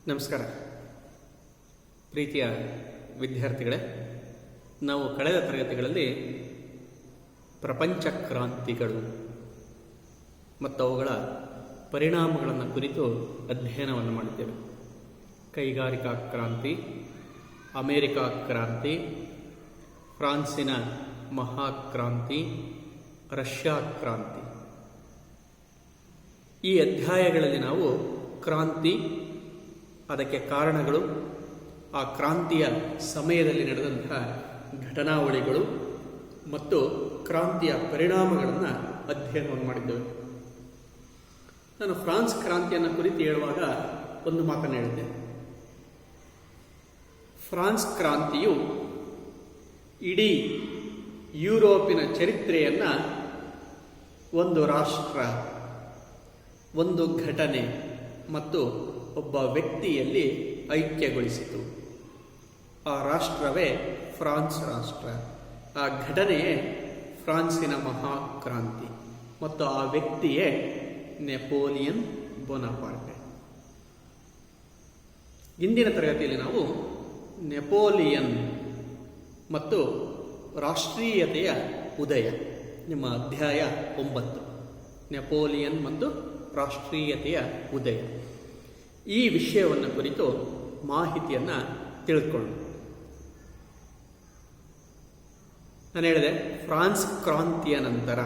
ನಮಸ್ಕಾರ ಪ್ರೀತಿಯ ವಿದ್ಯಾರ್ಥಿಗಳೇ, ನಾವು ಕಳೆದ ತರಗತಿಗಳಲ್ಲಿ ಪ್ರಪಂಚ ಕ್ರಾಂತಿಗಳು ಮತ್ತು ಅವುಗಳ ಪರಿಣಾಮಗಳನ್ನು ಕುರಿತು ಅಧ್ಯಯನವನ್ನು ಮಾಡಿದ್ದೇವೆ. ಕೈಗಾರಿಕಾ ಕ್ರಾಂತಿ, ಅಮೇರಿಕಾ ಕ್ರಾಂತಿ, ಫ್ರಾನ್ಸಿನ ಮಹಾಕ್ರಾಂತಿ, ರಷ್ಯಾ ಕ್ರಾಂತಿ. ಈ ಅಧ್ಯಾಯಗಳಲ್ಲಿ ನಾವು ಕ್ರಾಂತಿ, ಅದಕ್ಕೆ ಕಾರಣಗಳು, ಆ ಕ್ರಾಂತಿಯ ಸಮಯದಲ್ಲಿ ನಡೆದಂತಹ ಘಟನಾವಳಿಗಳು ಮತ್ತು ಕ್ರಾಂತಿಯ ಪರಿಣಾಮಗಳನ್ನು ಅಧ್ಯಯನವನ್ನು ಮಾಡಿದ್ದೇವೆ. ನಾನು ಫ್ರಾನ್ಸ್ ಕ್ರಾಂತಿಯನ್ನು ಕುರಿತು ಹೇಳುವಾಗ ಒಂದು ಮಾತನ್ನು ಹೇಳಿದ್ದೆ. ಫ್ರಾನ್ಸ್ ಕ್ರಾಂತಿಯು ಇಡೀ ಯುರೋಪಿನ ಚರಿತ್ರೆಯನ್ನು ಒಂದು ರಾಷ್ಟ್ರ, ಒಂದು ಘಟನೆ ಮತ್ತು ಒಬ್ಬ ವ್ಯಕ್ತಿಯಲ್ಲಿ ಐಕ್ಯಗೊಳಿಸಿತು. ಆ ರಾಷ್ಟ್ರವೇ ಫ್ರಾನ್ಸ್ ರಾಷ್ಟ್ರ, ಆ ಘಟನೆಯೇ ಫ್ರಾನ್ಸಿನ ಮಹಾಕ್ರಾಂತಿ ಮತ್ತು ಆ ವ್ಯಕ್ತಿಯೇ ನೆಪೋಲಿಯನ್ ಬೋನಪಾರ್ಟೆ. ಇಂದಿನ ತರಗತಿಯಲ್ಲಿ ನಾವು ನೆಪೋಲಿಯನ್ ಮತ್ತು ರಾಷ್ಟ್ರೀಯತೆಯ ಉದಯ, ನಿಮ್ಮ ಅಧ್ಯಾಯ 9, ನೆಪೋಲಿಯನ್ ಮತ್ತು ರಾಷ್ಟ್ರೀಯತೆಯ ಉದಯ, ಈ ವಿಷಯವನ್ನು ಕುರಿತು ಮಾಹಿತಿಯನ್ನು ತಿಳ್ಕೊಳ್ಳೋಣ. ನಾನು ಹೇಳಿದೆ, ಫ್ರಾನ್ಸ್ ಕ್ರಾಂತಿಯ ನಂತರ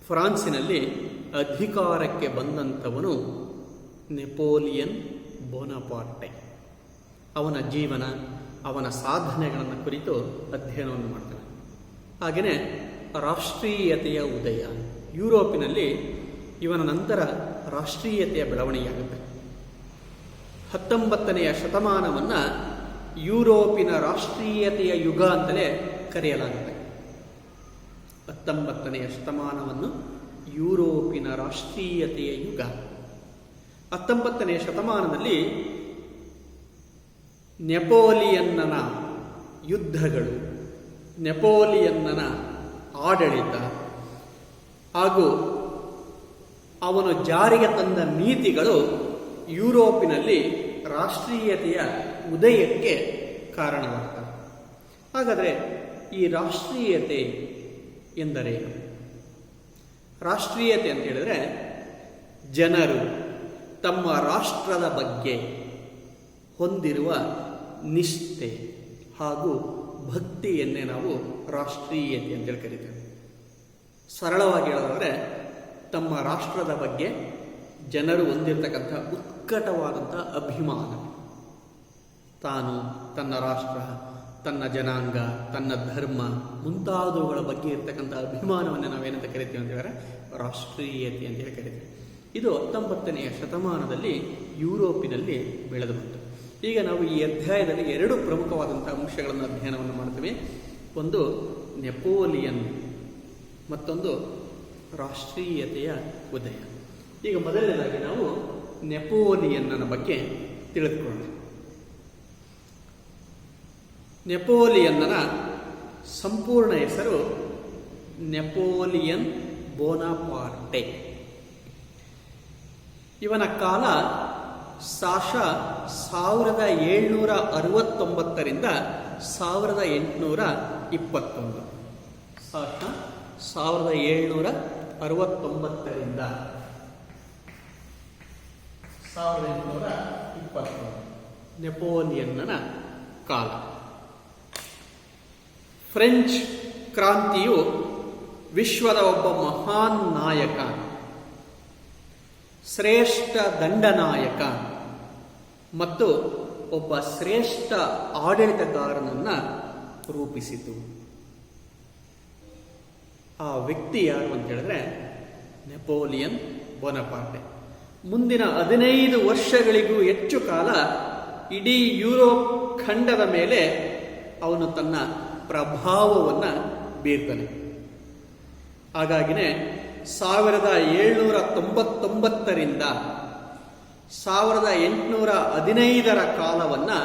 ಫ್ರಾನ್ಸಿನಲ್ಲಿ ಅಧಿಕಾರಕ್ಕೆ ಬಂದಂಥವನು ನೆಪೋಲಿಯನ್ ಬೋನಪಾರ್ಟೆ. ಅವನ ಜೀವನ, ಅವನ ಸಾಧನೆಗಳನ್ನು ಕುರಿತು ಅಧ್ಯಯನವನ್ನು ಮಾಡ್ತಾನೆ. ಹಾಗೆಯೇ ರಾಷ್ಟ್ರೀಯತೆಯ ಉದಯ, ಯುರೋಪಿನಲ್ಲಿ ಇವನ ನಂತರ ರಾಷ್ಟ್ರೀಯತೆಯ ಬೆಳವಣಿಗೆಯಾಗುತ್ತೆ. 19ನೇ ಶತಮಾನವನ್ನು ಯುರೋಪಿನ ರಾಷ್ಟ್ರೀಯತೆಯ ಯುಗ ಅಂತಲೇ ಕರೆಯಲಾಗುತ್ತೆ. 19ನೇ ಶತಮಾನವನ್ನು ಯುರೋಪಿನ ರಾಷ್ಟ್ರೀಯತೆಯ ಯುಗ. 19ನೇ ಶತಮಾನದಲ್ಲಿ ನೆಪೋಲಿಯನ್ನನ ಯುದ್ಧಗಳು, ನೆಪೋಲಿಯನ್ನನ ಆಡಳಿತ ಹಾಗೂ ಅವನು ಜಾರಿಗೆ ತಂದ ನೀತಿಗಳು ಯುರೋಪಿನಲ್ಲಿ ರಾಷ್ಟ್ರೀಯತೆಯ ಉದಯಕ್ಕೆ ಕಾರಣವಾಗ್ತವೆ. ಹಾಗಾದರೆ ಈ ರಾಷ್ಟ್ರೀಯತೆ ಎಂದರೇನು? ರಾಷ್ಟ್ರೀಯತೆ ಅಂತ ಹೇಳಿದ್ರೆ, ಜನರು ತಮ್ಮ ರಾಷ್ಟ್ರದ ಬಗ್ಗೆ ಹೊಂದಿರುವ ನಿಷ್ಠೆ ಹಾಗೂ ಭಕ್ತಿಯನ್ನೇ ನಾವು ರಾಷ್ಟ್ರೀಯತೆ ಅಂತೇಳಿ ಕರೀತೇವೆ. ಸರಳವಾಗಿ ಹೇಳೋದಾದರೆ, ತಮ್ಮ ರಾಷ್ಟ್ರದ ಬಗ್ಗೆ ಜನರು ಹೊಂದಿರತಕ್ಕಂಥ ಉತ್ಕಟವಾದಂಥ ಅಭಿಮಾನ, ತಾನು, ತನ್ನ ರಾಷ್ಟ್ರ, ತನ್ನ ಜನಾಂಗ, ತನ್ನ ಧರ್ಮ ಮುಂತಾದವುಗಳ ಬಗ್ಗೆ ಇರತಕ್ಕಂಥ ಅಭಿಮಾನವನ್ನು ನಾವೇನಂತ ಕರಿತೀವಿ ಅಂತ ಹೇಳಿದ್ರೆ ರಾಷ್ಟ್ರೀಯತೆ ಅಂತೇಳಿ ಕರಿತೀವಿ. ಇದು 19ನೇ ಶತಮಾನದಲ್ಲಿ ಯುರೋಪಿನಲ್ಲಿ ಬೆಳೆದು ಬಂತು. ಈಗ ನಾವು ಈ ಅಧ್ಯಾಯದಲ್ಲಿ 2 ಪ್ರಮುಖವಾದಂಥ ಅಂಶಗಳನ್ನು ಅಧ್ಯಯನವನ್ನು ಮಾಡ್ತೀವಿ. ಒಂದು ನೆಪೋಲಿಯನ್, ಮತ್ತೊಂದು ರಾಷ್ಟ್ರೀಯತೆಯ ಉದಯ. ಈಗ ಮೊದಲನೇದಾಗಿ ನಾವು ನೆಪೋಲಿಯನ್ನನ ಬಗ್ಗೆ ತಿಳಿದುಕೊಳ್ಳೋಣ. ನೆಪೋಲಿಯನ್ನನ ಸಂಪೂರ್ಣ ಹೆಸರು ನೆಪೋಲಿಯನ್ ಬೋನಪಾರ್ಟೆ. ಇವನ ಕಾಲ ಸಾಶ 1769ರಿಂದ 1821. ಸಾಶ 1769ರಿಂದ 1821 ನೆಪೋಲಿಯನ್ನನ ಕಾಲ. ಫ್ರೆಂಚ್ ಕ್ರಾಂತಿಯು ವಿಶ್ವದ ಒಬ್ಬ ಮಹಾನ್ ನಾಯಕ, ಶ್ರೇಷ್ಠ ದಂಡನಾಯಕ ಮತ್ತು ಒಬ್ಬ ಶ್ರೇಷ್ಠ ಆಡಳಿತಗಾರನನ್ನು ರೂಪಿಸಿತು. ಆ ವ್ಯಕ್ತಿ ಯಾರು ಅಂತ ಹೇಳಿದ್ರೆ ನೆಪೋಲಿಯನ್ ಬೋನಪಾರ್ಟೆ. ಮುಂದಿನ 15 ವರ್ಷಗಳಿಗೂ ಹೆಚ್ಚು ಕಾಲ ಇಡೀ ಯುರೋಪ್ ಖಂಡದ ಮೇಲೆ ಅವನು ತನ್ನ ಪ್ರಭಾವವನ್ನು ಬೀರ್ತಾನೆ. ಹಾಗಾಗಿನೇ 1799ರಿಂದ 1815 ಕಾಲವನ್ನು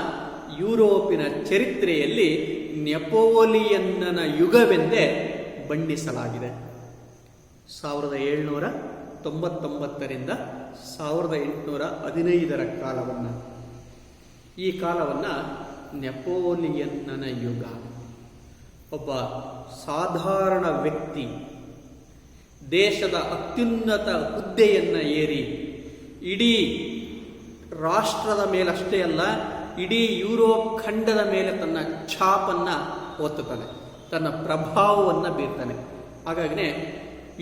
ಯುರೋಪಿನ ಚರಿತ್ರೆಯಲ್ಲಿ ನೆಪೋಲಿಯನ್ನನ ಯುಗವೆಂದೇ ಬಣ್ಣಿಸಲಾಗಿದೆ. 1799ರಿಂದ 1815 ಕಾಲವನ್ನು, ಈ ಕಾಲವನ್ನು ನೆಪೋಲಿಯನ್ನನ ಯುಗ. ಒಬ್ಬ ಸಾಧಾರಣ ವ್ಯಕ್ತಿ ದೇಶದ ಅತ್ಯುನ್ನತ ಹುದ್ದೆಯನ್ನು ಏರಿ ಇಡೀ ರಾಷ್ಟ್ರದ ಮೇಲಷ್ಟೇ ಅಲ್ಲ, ಇಡೀ ಯುರೋಪ್ ಖಂಡದ ಮೇಲೆ ತನ್ನ ಛಾಪನ್ನು ಒತ್ತುತ್ತಾನೆ, ತನ್ನ ಪ್ರಭಾವವನ್ನು ಬೀರ್ತಾನೆ. ಹಾಗಾಗಿನೇ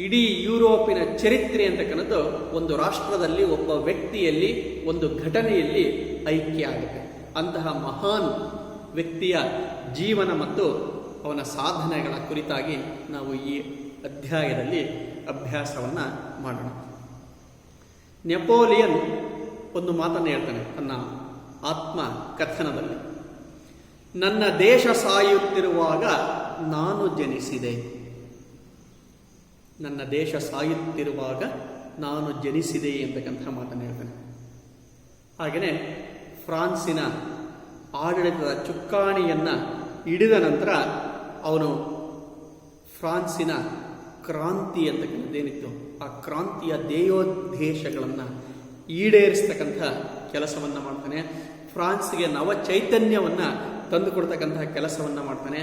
ಇಡೀ ಯುರೋಪಿನ ಚರಿತ್ರೆ ಅಂತಕ್ಕನ್ನೋದು ಒಂದು ರಾಷ್ಟ್ರದಲ್ಲಿ, ಒಬ್ಬ ವ್ಯಕ್ತಿಯಲ್ಲಿ, ಒಂದು ಘಟನೆಯಲ್ಲಿ ಐಕ್ಯ ಆಗುತ್ತೆ. ಅಂತಹ ಮಹಾನ್ ವ್ಯಕ್ತಿಯ ಜೀವನ ಮತ್ತು ಅವನ ಸಾಧನೆಗಳ ಕುರಿತಾಗಿ ನಾವು ಈ ಅಧ್ಯಾಯದಲ್ಲಿ ಅಭ್ಯಾಸವನ್ನು ಮಾಡೋಣ. ನೆಪೋಲಿಯನ್ ಒಂದು ಮಾತನ್ನು ಹೇಳ್ತಾನೆ ತನ್ನ ಆತ್ಮ ಕಥನದಲ್ಲಿ, ನನ್ನ ದೇಶ ಸಾಯುತ್ತಿರುವಾಗ ನಾನು ಜನಿಸಿದೆ. ನನ್ನ ದೇಶ ಸಾಯುತ್ತಿರುವಾಗ ನಾನು ಜನಿಸಿದೆ ಎಂತಕ್ಕಂಥ ಮಾತನ್ನು ಹೇಳ್ತಾನೆ. ಹಾಗೆಯೇ ಫ್ರಾನ್ಸಿನ ಆಡಳಿತದ ಚುಕ್ಕಾಣಿಯನ್ನು ಹಿಡಿದ ನಂತರ ಅವನು ಫ್ರಾನ್ಸಿನ ಕ್ರಾಂತಿ ಅಂತಕ್ಕಂಥದ್ದೇನಿತ್ತು, ಆ ಕ್ರಾಂತಿಯ ಧ್ಯೇಯೋದ್ದೇಶಗಳನ್ನು ಈಡೇರಿಸ್ತಕ್ಕಂಥ ಕೆಲಸವನ್ನು ಮಾಡ್ತಾನೆ. ಫ್ರಾನ್ಸ್ಗೆ ನವ ಚೈತನ್ಯವನ್ನು ತಂದುಕೊಡ್ತಕ್ಕಂತಹ ಕೆಲಸವನ್ನು ಮಾಡ್ತಾನೆ.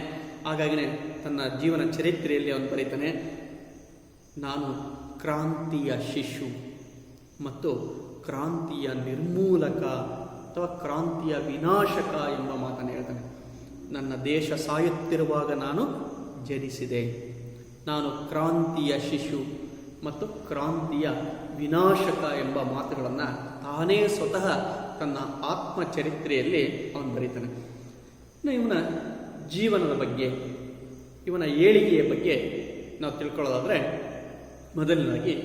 ಹಾಗಾಗಿನೇ ತನ್ನ ಜೀವನ ಚರಿತ್ರೆಯಲ್ಲಿ ಅವನು ಬರೀತಾನೆ, ನಾನು ಕ್ರಾಂತಿಯ ಶಿಶು ಮತ್ತು ಕ್ರಾಂತಿಯ ನಿರ್ಮೂಲಕ ಅಥವಾ ಕ್ರಾಂತಿಯ ವಿನಾಶಕ ಎಂಬ ಮಾತನ್ನು ಹೇಳ್ತಾನೆ. ನನ್ನ ದೇಶ ಸಾಯುತ್ತಿರುವಾಗ ನಾನು ಜನಿಸಿದೆ, ನಾನು ಕ್ರಾಂತಿಯ ಶಿಶು ಮತ್ತು ಕ್ರಾಂತಿಯ ವಿನಾಶಕ ಎಂಬ ಮಾತುಗಳನ್ನು ತಾನೇ ಸ್ವತಃ ತನ್ನ ಆತ್ಮಚರಿತ್ರೆಯಲ್ಲಿ ಅವನು ಬರೀತಾನೆ. ಇವನ ಜೀವನದ ಬಗ್ಗೆ, ಇವನ ಏಳಿಗೆಯ ಬಗ್ಗೆ ನಾವು ತಿಳ್ಕೊಳ್ಳೋದಾದರೆ, ಮೊದಲನೇದಾಗಿ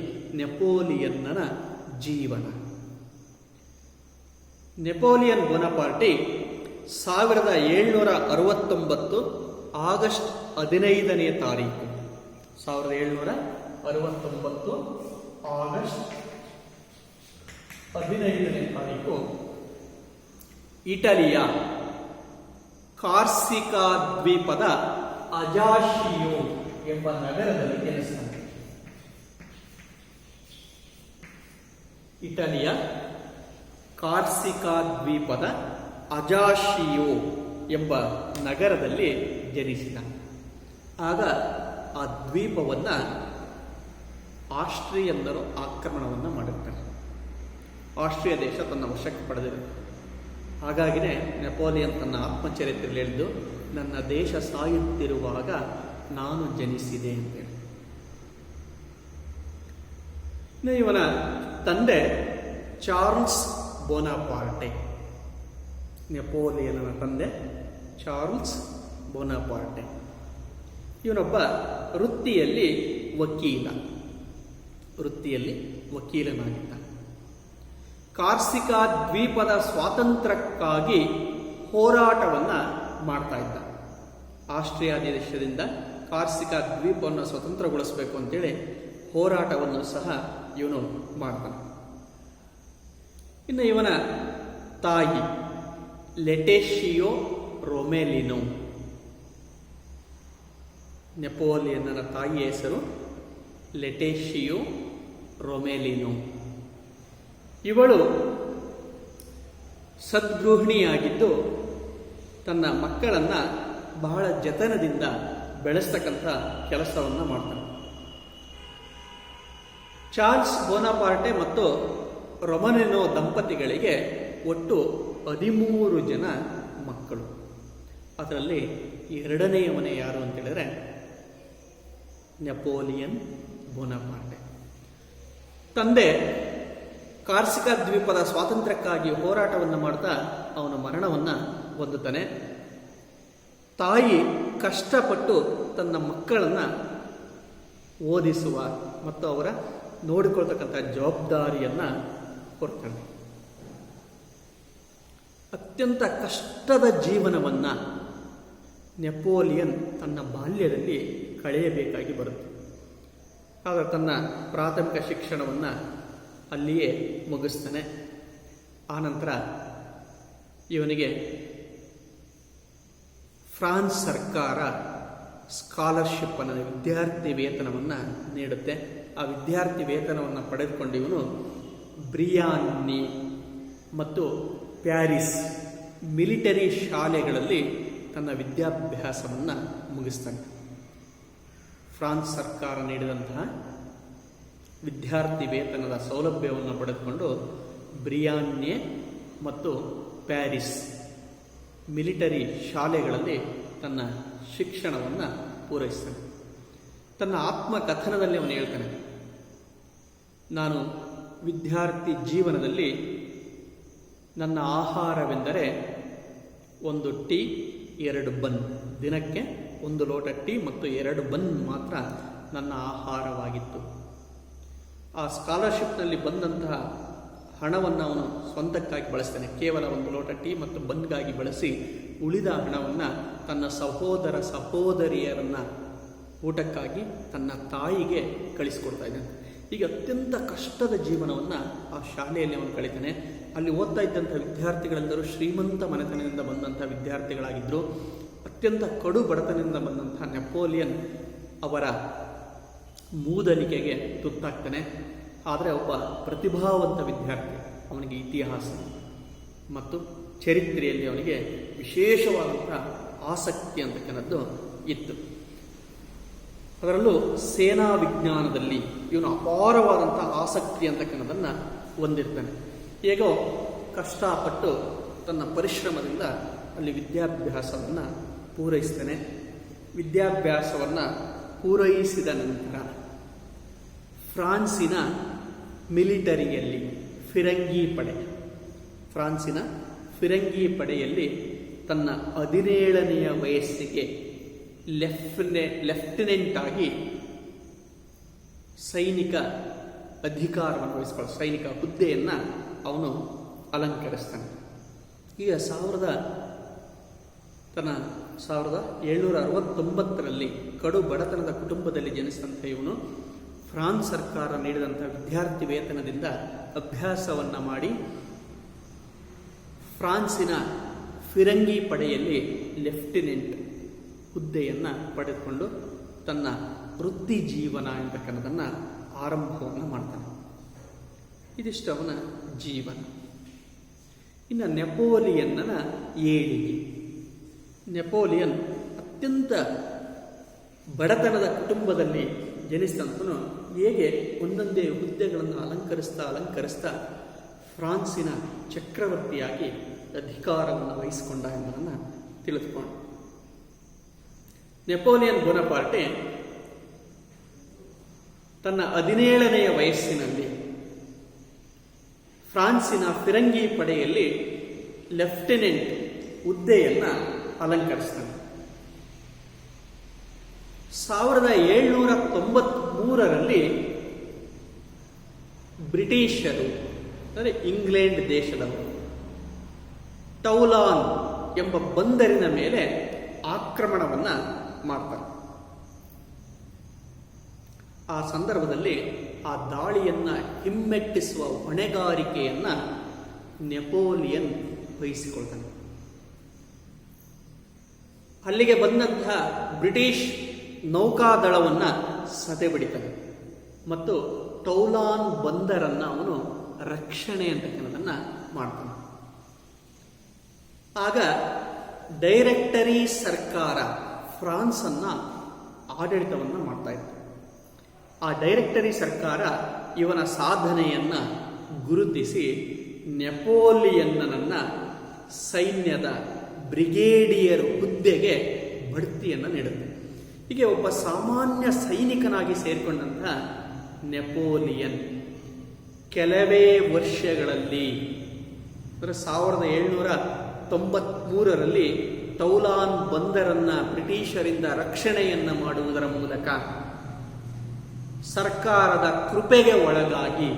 ನೆಪೋಲಿಯನ್ನನ ಜೀವನ. ನೆಪೋಲಿಯನ್ ಬೋನಪಾರ್ಟಿ 1769 ಆಗಸ್ಟ್ 15ನೇ ತಾರೀಕು, 1769 ಆಗಸ್ಟ್ 15ನೇ ತಾರೀಕು ಇಟಲಿಯ ಕಾರ್ಸಿಕಾ ದ್ವೀಪದ ಅಜಾಶಿಯೋ ಎಂಬ ನಗರದಲ್ಲಿ ಜನಿಸ್ತಾನೆ. ಇಟಲಿಯ ಕಾರ್ಸಿಕಾ ದ್ವೀಪದ ಅಜಾಶಿಯೋ ಎಂಬ ನಗರದಲ್ಲಿ ಜನಿಸಿದ. ಆಗ ಆ ದ್ವೀಪವನ್ನು ಆಸ್ಟ್ರಿಯನ್ನರು ಆಕ್ರಮಣವನ್ನು ಮಾಡುತ್ತಾರೆ. ಆಸ್ಟ್ರಿಯಾ ದೇಶ ತನ್ನ ವಶಕ್ಕೆ ಪಡೆದಿರುತ್ತೆ. ಹಾಗಾಗಿನೇ ನೆಪೋಲಿಯನ್ ತನ್ನ ಆತ್ಮಚರಿತ್ರೆಯಲ್ಲಿ ಹೇಳಿದ್ದು, ನನ್ನ ದೇಶ ಸಾಯುತ್ತಿರುವಾಗ ನಾನು ಜನಿಸಿದೆ ಅಂತೇಳಿ. ಇವನ ತಂದೆ ಚಾರ್ಲ್ಸ್ ಬೋನಾಪಾರ್ಟೆ. ನೆಪೋಲಿಯನ್ನ ತಂದೆ ಚಾರ್ಲ್ಸ್ ಬೋನಾಪಾರ್ಟೆ. ಇವನೊಬ್ಬ ವೃತ್ತಿಯಲ್ಲಿ ವಕೀಲನಾಗಿದ್ದ. ಕಾರ್ಸಿಕಾ ದ್ವೀಪದ ಸ್ವಾತಂತ್ರ್ಯಕ್ಕಾಗಿ ಹೋರಾಟವನ್ನು ಮಾಡ್ತಾ ಇದ್ದ. ಆಸ್ಟ್ರಿಯಾ ದೇಶದಿಂದ ಕಾರ್ಸಿಕಾ ದ್ವೀಪವನ್ನು ಸ್ವತಂತ್ರಗೊಳಿಸಬೇಕು ಅಂತೇಳಿ ಹೋರಾಟವನ್ನು ಸಹ ಇವನು ಮಾಡ್ತಾನೆ. ಇನ್ನು ಇವನ ತಾಯಿ ಲೆಟೇಶಿಯೋ ರೊಮೆಲಿನೋ. ನೆಪೋಲಿಯನ್ನನ ತಾಯಿಯ ಹೆಸರು ಲೆಟೇಶಿಯೋ ರೊಮೆಲಿನೋ. ಇವಳು ಸದ್ಗೃಹಿಣಿಯಾಗಿದ್ದು ತನ್ನ ಮಕ್ಕಳನ್ನು ಬಹಳ ಜತನದಿಂದ ಬೆಳೆಸ್ತಕ್ಕಂಥ ಕೆಲಸವನ್ನು ಮಾಡ್ತಾನೆ. ಚಾರ್ಲ್ಸ್ ಬೋನಾಪಾರ್ಟೆ ಮತ್ತು ರೊಮೆಲಿನೋ ದಂಪತಿಗಳಿಗೆ ಒಟ್ಟು 13 ಜನ ಮಕ್ಕಳು. ಅದರಲ್ಲಿ ಎರಡನೆಯವನೇ ಯಾರು ಅಂತೇಳಿದ್ರೆ ನೆಪೋಲಿಯನ್ ಬೋನಾಪಾರ್ಟೆ. ತಂದೆ ಕಾರ್ಸಿಕಾ ದ್ವೀಪದ ಸ್ವಾತಂತ್ರ್ಯಕ್ಕಾಗಿ ಹೋರಾಟವನ್ನು ಮಾಡ್ತಾ ಅವನ ಮರಣವನ್ನು ಹೊಂದುತ್ತಾನೆ. ತಾಯಿ ಕಷ್ಟಪಟ್ಟು ತನ್ನ ಮಕ್ಕಳನ್ನು ಓದಿಸುವ ಮತ್ತು ಅವರ ನೋಡಿಕೊಳ್ತಕ್ಕಂಥ ಜವಾಬ್ದಾರಿಯನ್ನು ಕೊಡ್ತಾನೆ. ಅತ್ಯಂತ ಕಷ್ಟದ ಜೀವನವನ್ನು ನೆಪೋಲಿಯನ್ ತನ್ನ ಬಾಲ್ಯದಲ್ಲಿ ಕಳೆಯಬೇಕಾಗಿ ಬರುತ್ತೆ. ಆದರೆ ತನ್ನ ಪ್ರಾಥಮಿಕ ಶಿಕ್ಷಣವನ್ನು ಅಲ್ಲಿಯೇ ಮುಗಿಸ್ತಾನೆ. ಆನಂತರ ಇವನಿಗೆ ಫ್ರಾನ್ಸ್ ಸರ್ಕಾರ ಸ್ಕಾಲರ್ಶಿಪ್ಪನ್ನು, ವಿದ್ಯಾರ್ಥಿ ವೇತನವನ್ನು ನೀಡುತ್ತೆ. ಆ ವಿದ್ಯಾರ್ಥಿ ವೇತನವನ್ನು ಪಡೆದುಕೊಂಡು ಇವನು ಬ್ರಿಯಾನ್ನಿ ಮತ್ತು ಪ್ಯಾರಿಸ್ ಮಿಲಿಟರಿ ಶಾಲೆಗಳಲ್ಲಿ ತನ್ನ ವಿದ್ಯಾಭ್ಯಾಸವನ್ನು ಮುಗಿಸ್ತಾನೆ. ಫ್ರಾನ್ಸ್ ಸರ್ಕಾರ ನೀಡಿದಂತಹ ವಿದ್ಯಾರ್ಥಿ ವೇತನದ ಸೌಲಭ್ಯವನ್ನು ಪಡೆದುಕೊಂಡು ಬ್ರಿಯಾನ್ನಿ ಮತ್ತು ಪ್ಯಾರಿಸ್ ಮಿಲಿಟರಿ ಶಾಲೆಗಳಲ್ಲಿ ತನ್ನ ಶಿಕ್ಷಣವನ್ನು ಪೂರೈಸ್ತಾನೆ. ತನ್ನ ಆತ್ಮಕಥನದಲ್ಲಿ ಅವನು ಹೇಳ್ತಾನೆ, ನಾನು ವಿದ್ಯಾರ್ಥಿ ಜೀವನದಲ್ಲಿ ನನ್ನ ಆಹಾರವೆಂದರೆ 1 ಟೀ 2 ಬನ್, ದಿನಕ್ಕೆ 1 ಲೋಟ ಟೀ ಮತ್ತು 2 ಬನ್ ಮಾತ್ರ ನನ್ನ ಆಹಾರವಾಗಿತ್ತು. ಆ ಸ್ಕಾಲರ್ಶಿಪ್ನಲ್ಲಿ ಬಂದಂತಹ ಹಣವನ್ನು ಅವನು ಸ್ವಂತಕ್ಕಾಗಿ ಬಳಸ್ತಾನೆ. ಕೇವಲ 1 ಲೋಟ ಟೀ ಮತ್ತು ಬನ್ಗಾಗಿ ಬಳಸಿ ಉಳಿದ ಹಣವನ್ನು ತನ್ನ ಸಹೋದರ ಸಹೋದರಿಯರನ್ನು ಊಟಕ್ಕಾಗಿ ತನ್ನ ತಾಯಿಗೆ ಕಳಿಸ್ಕೊಡ್ತಾ ಇದ್ದಾನೆ. ಹೀಗೆ ಅತ್ಯಂತ ಕಷ್ಟದ ಜೀವನವನ್ನು ಆ ಶಾಲೆಯಲ್ಲಿ ಅವನು ಕಳೀತಾನೆ. ಅಲ್ಲಿ ಓದ್ತಾ ಇದ್ದಂಥ ವಿದ್ಯಾರ್ಥಿಗಳೆಲ್ಲರೂ ಶ್ರೀಮಂತ ಮನೆತನದಿಂದ ಬಂದಂಥ ವಿದ್ಯಾರ್ಥಿಗಳಾಗಿದ್ದರು. ಅತ್ಯಂತ ಕಡು ಬಡತನದಿಂದ ಬಂದಂಥ ನೆಪೋಲಿಯನ್ ಅವರ ಮೂದಲಿಕೆಗೆ ತುತ್ತಾಗ್ತಾನೆ. ಆದರೆ ಒಬ್ಬ ಪ್ರತಿಭಾವಂತ ವಿದ್ಯಾರ್ಥಿ, ಅವನಿಗೆ ಇತಿಹಾಸ ಮತ್ತು ಚರಿತ್ರೆಯಲ್ಲಿ ಅವನಿಗೆ ವಿಶೇಷವಾದಂಥ ಆಸಕ್ತಿ ಅಂತಕ್ಕಂಥದ್ದು ಇತ್ತು. ಅದರಲ್ಲೂ ಸೇನಾ ವಿಜ್ಞಾನದಲ್ಲಿ ಇವನು ಅಪಾರವಾದಂಥ ಆಸಕ್ತಿ ಅಂತಕ್ಕಂಥದ್ದನ್ನು ಹೊಂದಿರ್ತಾನೆ. ಹೇಗೋ ಕಷ್ಟಪಟ್ಟು ತನ್ನ ಪರಿಶ್ರಮದಿಂದ ಅಲ್ಲಿ ವಿದ್ಯಾಭ್ಯಾಸವನ್ನು ಪೂರೈಸ್ತಾನೆ. ವಿದ್ಯಾಭ್ಯಾಸವನ್ನು ಪೂರೈಸಿದ ನಂತರ ಫ್ರಾನ್ಸಿನ ಮಿಲಿಟರಿಯಲ್ಲಿ ಫ್ರಾನ್ಸಿನ ಫಿರಂಗಿ ಪಡೆಯಲ್ಲಿ ತನ್ನ 17ನೆಯ ವಯಸ್ಸಿಗೆ ಲೆಫ್ಟಿನೆಂಟ್ ಆಗಿ ಸೈನಿಕ ಅಧಿಕಾರವನ್ನು ವಹಿಸಿಕೊಳ್ಳ ಸೈನಿಕ ಹುದ್ದೆಯನ್ನು ಅವನು ಅಲಂಕರಿಸ್ತಾನೆ. ಈಗ 1769ರಲ್ಲಿ ಕಡು ಬಡತನದ ಕುಟುಂಬದಲ್ಲಿ ಜನಿಸಿದಂಥ ಇವನು ಫ್ರಾನ್ಸ್ ಸರ್ಕಾರ ನೀಡಿದಂಥ ವಿದ್ಯಾರ್ಥಿ ವೇತನದಿಂದ ಅಭ್ಯಾಸವನ್ನು ಮಾಡಿ ಫ್ರಾನ್ಸಿನ ಫಿರಂಗಿ ಪಡೆಯಲ್ಲಿ ಲೆಫ್ಟಿನೆಂಟ್ ಹುದ್ದೆಯನ್ನು ಪಡೆದುಕೊಂಡು ತನ್ನ ವೃತ್ತಿ ಜೀವನ ಎಂತಕ್ಕನ್ನೋದನ್ನು ಆರಂಭವನ್ನು ಮಾಡ್ತಾನೆ. ಇದಿಷ್ಟು ಅವನ ಜೀವನ. ಇನ್ನು ನೆಪೋಲಿಯನ್ನನ ಏಳಿಗೆ. ನೆಪೋಲಿಯನ್ ಅತ್ಯಂತ ಬಡತನದ ಕುಟುಂಬದಲ್ಲಿ ಜನಿಸಿದಂತನು ಹೇಗೆ ಒಂದೊಂದೇ ಹುದ್ದೆಗಳನ್ನು ಅಲಂಕರಿಸ್ತಾ ಫ್ರಾನ್ಸಿನ ಚಕ್ರವರ್ತಿಯಾಗಿ ಅಧಿಕಾರವನ್ನು ವಹಿಸಿಕೊಂಡ ಎಂಬುದನ್ನು ತಿಳಿದುಕೊಂಡು, ನೆಪೋಲಿಯನ್ ಬೋನಪಾರ್ಟೆ ತನ್ನ 17ನೆಯ ವಯಸ್ಸಿನಲ್ಲಿ ಫ್ರಾನ್ಸಿನ ಫಿರಂಗಿ ಪಡೆಯಲ್ಲಿ ಲೆಫ್ಟಿನೆಂಟ್ ಹುದ್ದೆಯನ್ನು ಅಲಂಕರಿಸ್ತಾನೆ. 1793ರಲ್ಲಿ ಬ್ರಿಟಿಷರು, ಅಂದರೆ ಇಂಗ್ಲೆಂಡ್ ದೇಶದವರು, ಟೌಲಾನ್ ಎಂಬ ಬಂದರಿನ ಮೇಲೆ ಆಕ್ರಮಣವನ್ನು ಮಾಡ್ತಾರೆ. ಆ ಸಂದರ್ಭದಲ್ಲಿ ಆ ದಾಳಿಯನ್ನು ಹಿಮ್ಮೆಟ್ಟಿಸುವ ಹೊಣೆಗಾರಿಕೆಯನ್ನು ನೆಪೋಲಿಯನ್ ವಹಿಸಿಕೊಳ್ತಾನೆ. ಅಲ್ಲಿಗೆ ಬಂದಂತಹ ಬ್ರಿಟಿಷ್ ನೌಕಾದಳವನ್ನು ಸದೆಬಡಿತಾನೆ ಮತ್ತು ಟೌಲಾನ್ ಬಂದರನ್ನು ಅವನು ರಕ್ಷಣೆ ಅಂತಕ್ಕನ್ನೋದನ್ನು ಮಾಡ್ತಾನೆ. ಆಗ ಡೈರೆಕ್ಟರಿ ಸರ್ಕಾರ ಫ್ರಾನ್ಸನ್ನು ಆಡಳಿತವನ್ನು ಮಾಡ್ತಾ ಇತ್ತು. ಆ ಡೈರೆಕ್ಟರಿ ಸರ್ಕಾರ ಇವನ ಸಾಧನೆಯನ್ನು ಗುರುತಿಸಿ ನೆಪೋಲಿಯನ್ನನನ್ನು ಸೈನ್ಯದ ಬ್ರಿಗೇಡಿಯರ್ ಹುದ್ದೆಗೆ ಬಡ್ತಿಯನ್ನು ನೀಡುತ್ತೆ. ಹೀಗೆ ಒಬ್ಬ ಸಾಮಾನ್ಯ ಸೈನಿಕನಾಗಿ ಸೇರಿಕೊಂಡಂಥ ನೆಪೋಲಿಯನ್ ಕೆಲವೇ ವರ್ಷಗಳಲ್ಲಿ, ಅಂದರೆ 1793ರಲ್ಲಿ ಟೌಲಾನ್ ಬಂದರನ್ನು ಬ್ರಿಟಿಷರಿಂದ ರಕ್ಷಣೆಯನ್ನು ಮಾಡುವುದರ ಮೂಲಕ ಸರ್ಕಾರದ ಕೃಪೆಗೆ ಒಳಗಾಗಿ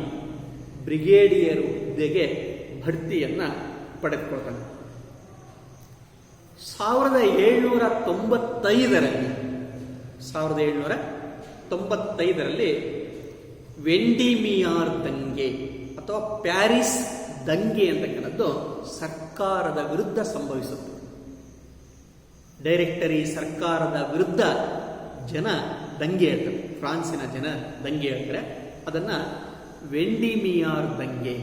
ಬ್ರಿಗೇಡಿಯರ್ ಹುದ್ದೆಗೆ ಬಡ್ತಿಯನ್ನು ಪಡೆದುಕೊಳ್ತಾನೆ. 1795ರಲ್ಲಿ ವೆಂಡಿಮಿಯಾರ್ ದಂಗೆ ಅಥವಾ ಪ್ಯಾರಿಸ್ ದಂಗೆ ಅಂತಕ್ಕಂಥದ್ದು ಸರ್ಕಾರದ ವಿರುದ್ಧ ಸಂಭವಿಸುತ್ತೆ. ಡೈರೆಕ್ಟರಿ ಸರ್ಕಾರದ ವಿರುದ್ಧ ಜನ ದಂಗೆ ಹೇಳ್ತಾರೆ, ಫ್ರಾನ್ಸಿನ ಜನ ದಂಗೆ ಹೇಳ್ತಾರೆ. ಅದನ್ನು ವೆಂಡಿಮಿಯಾರ್ ದಂಗೆ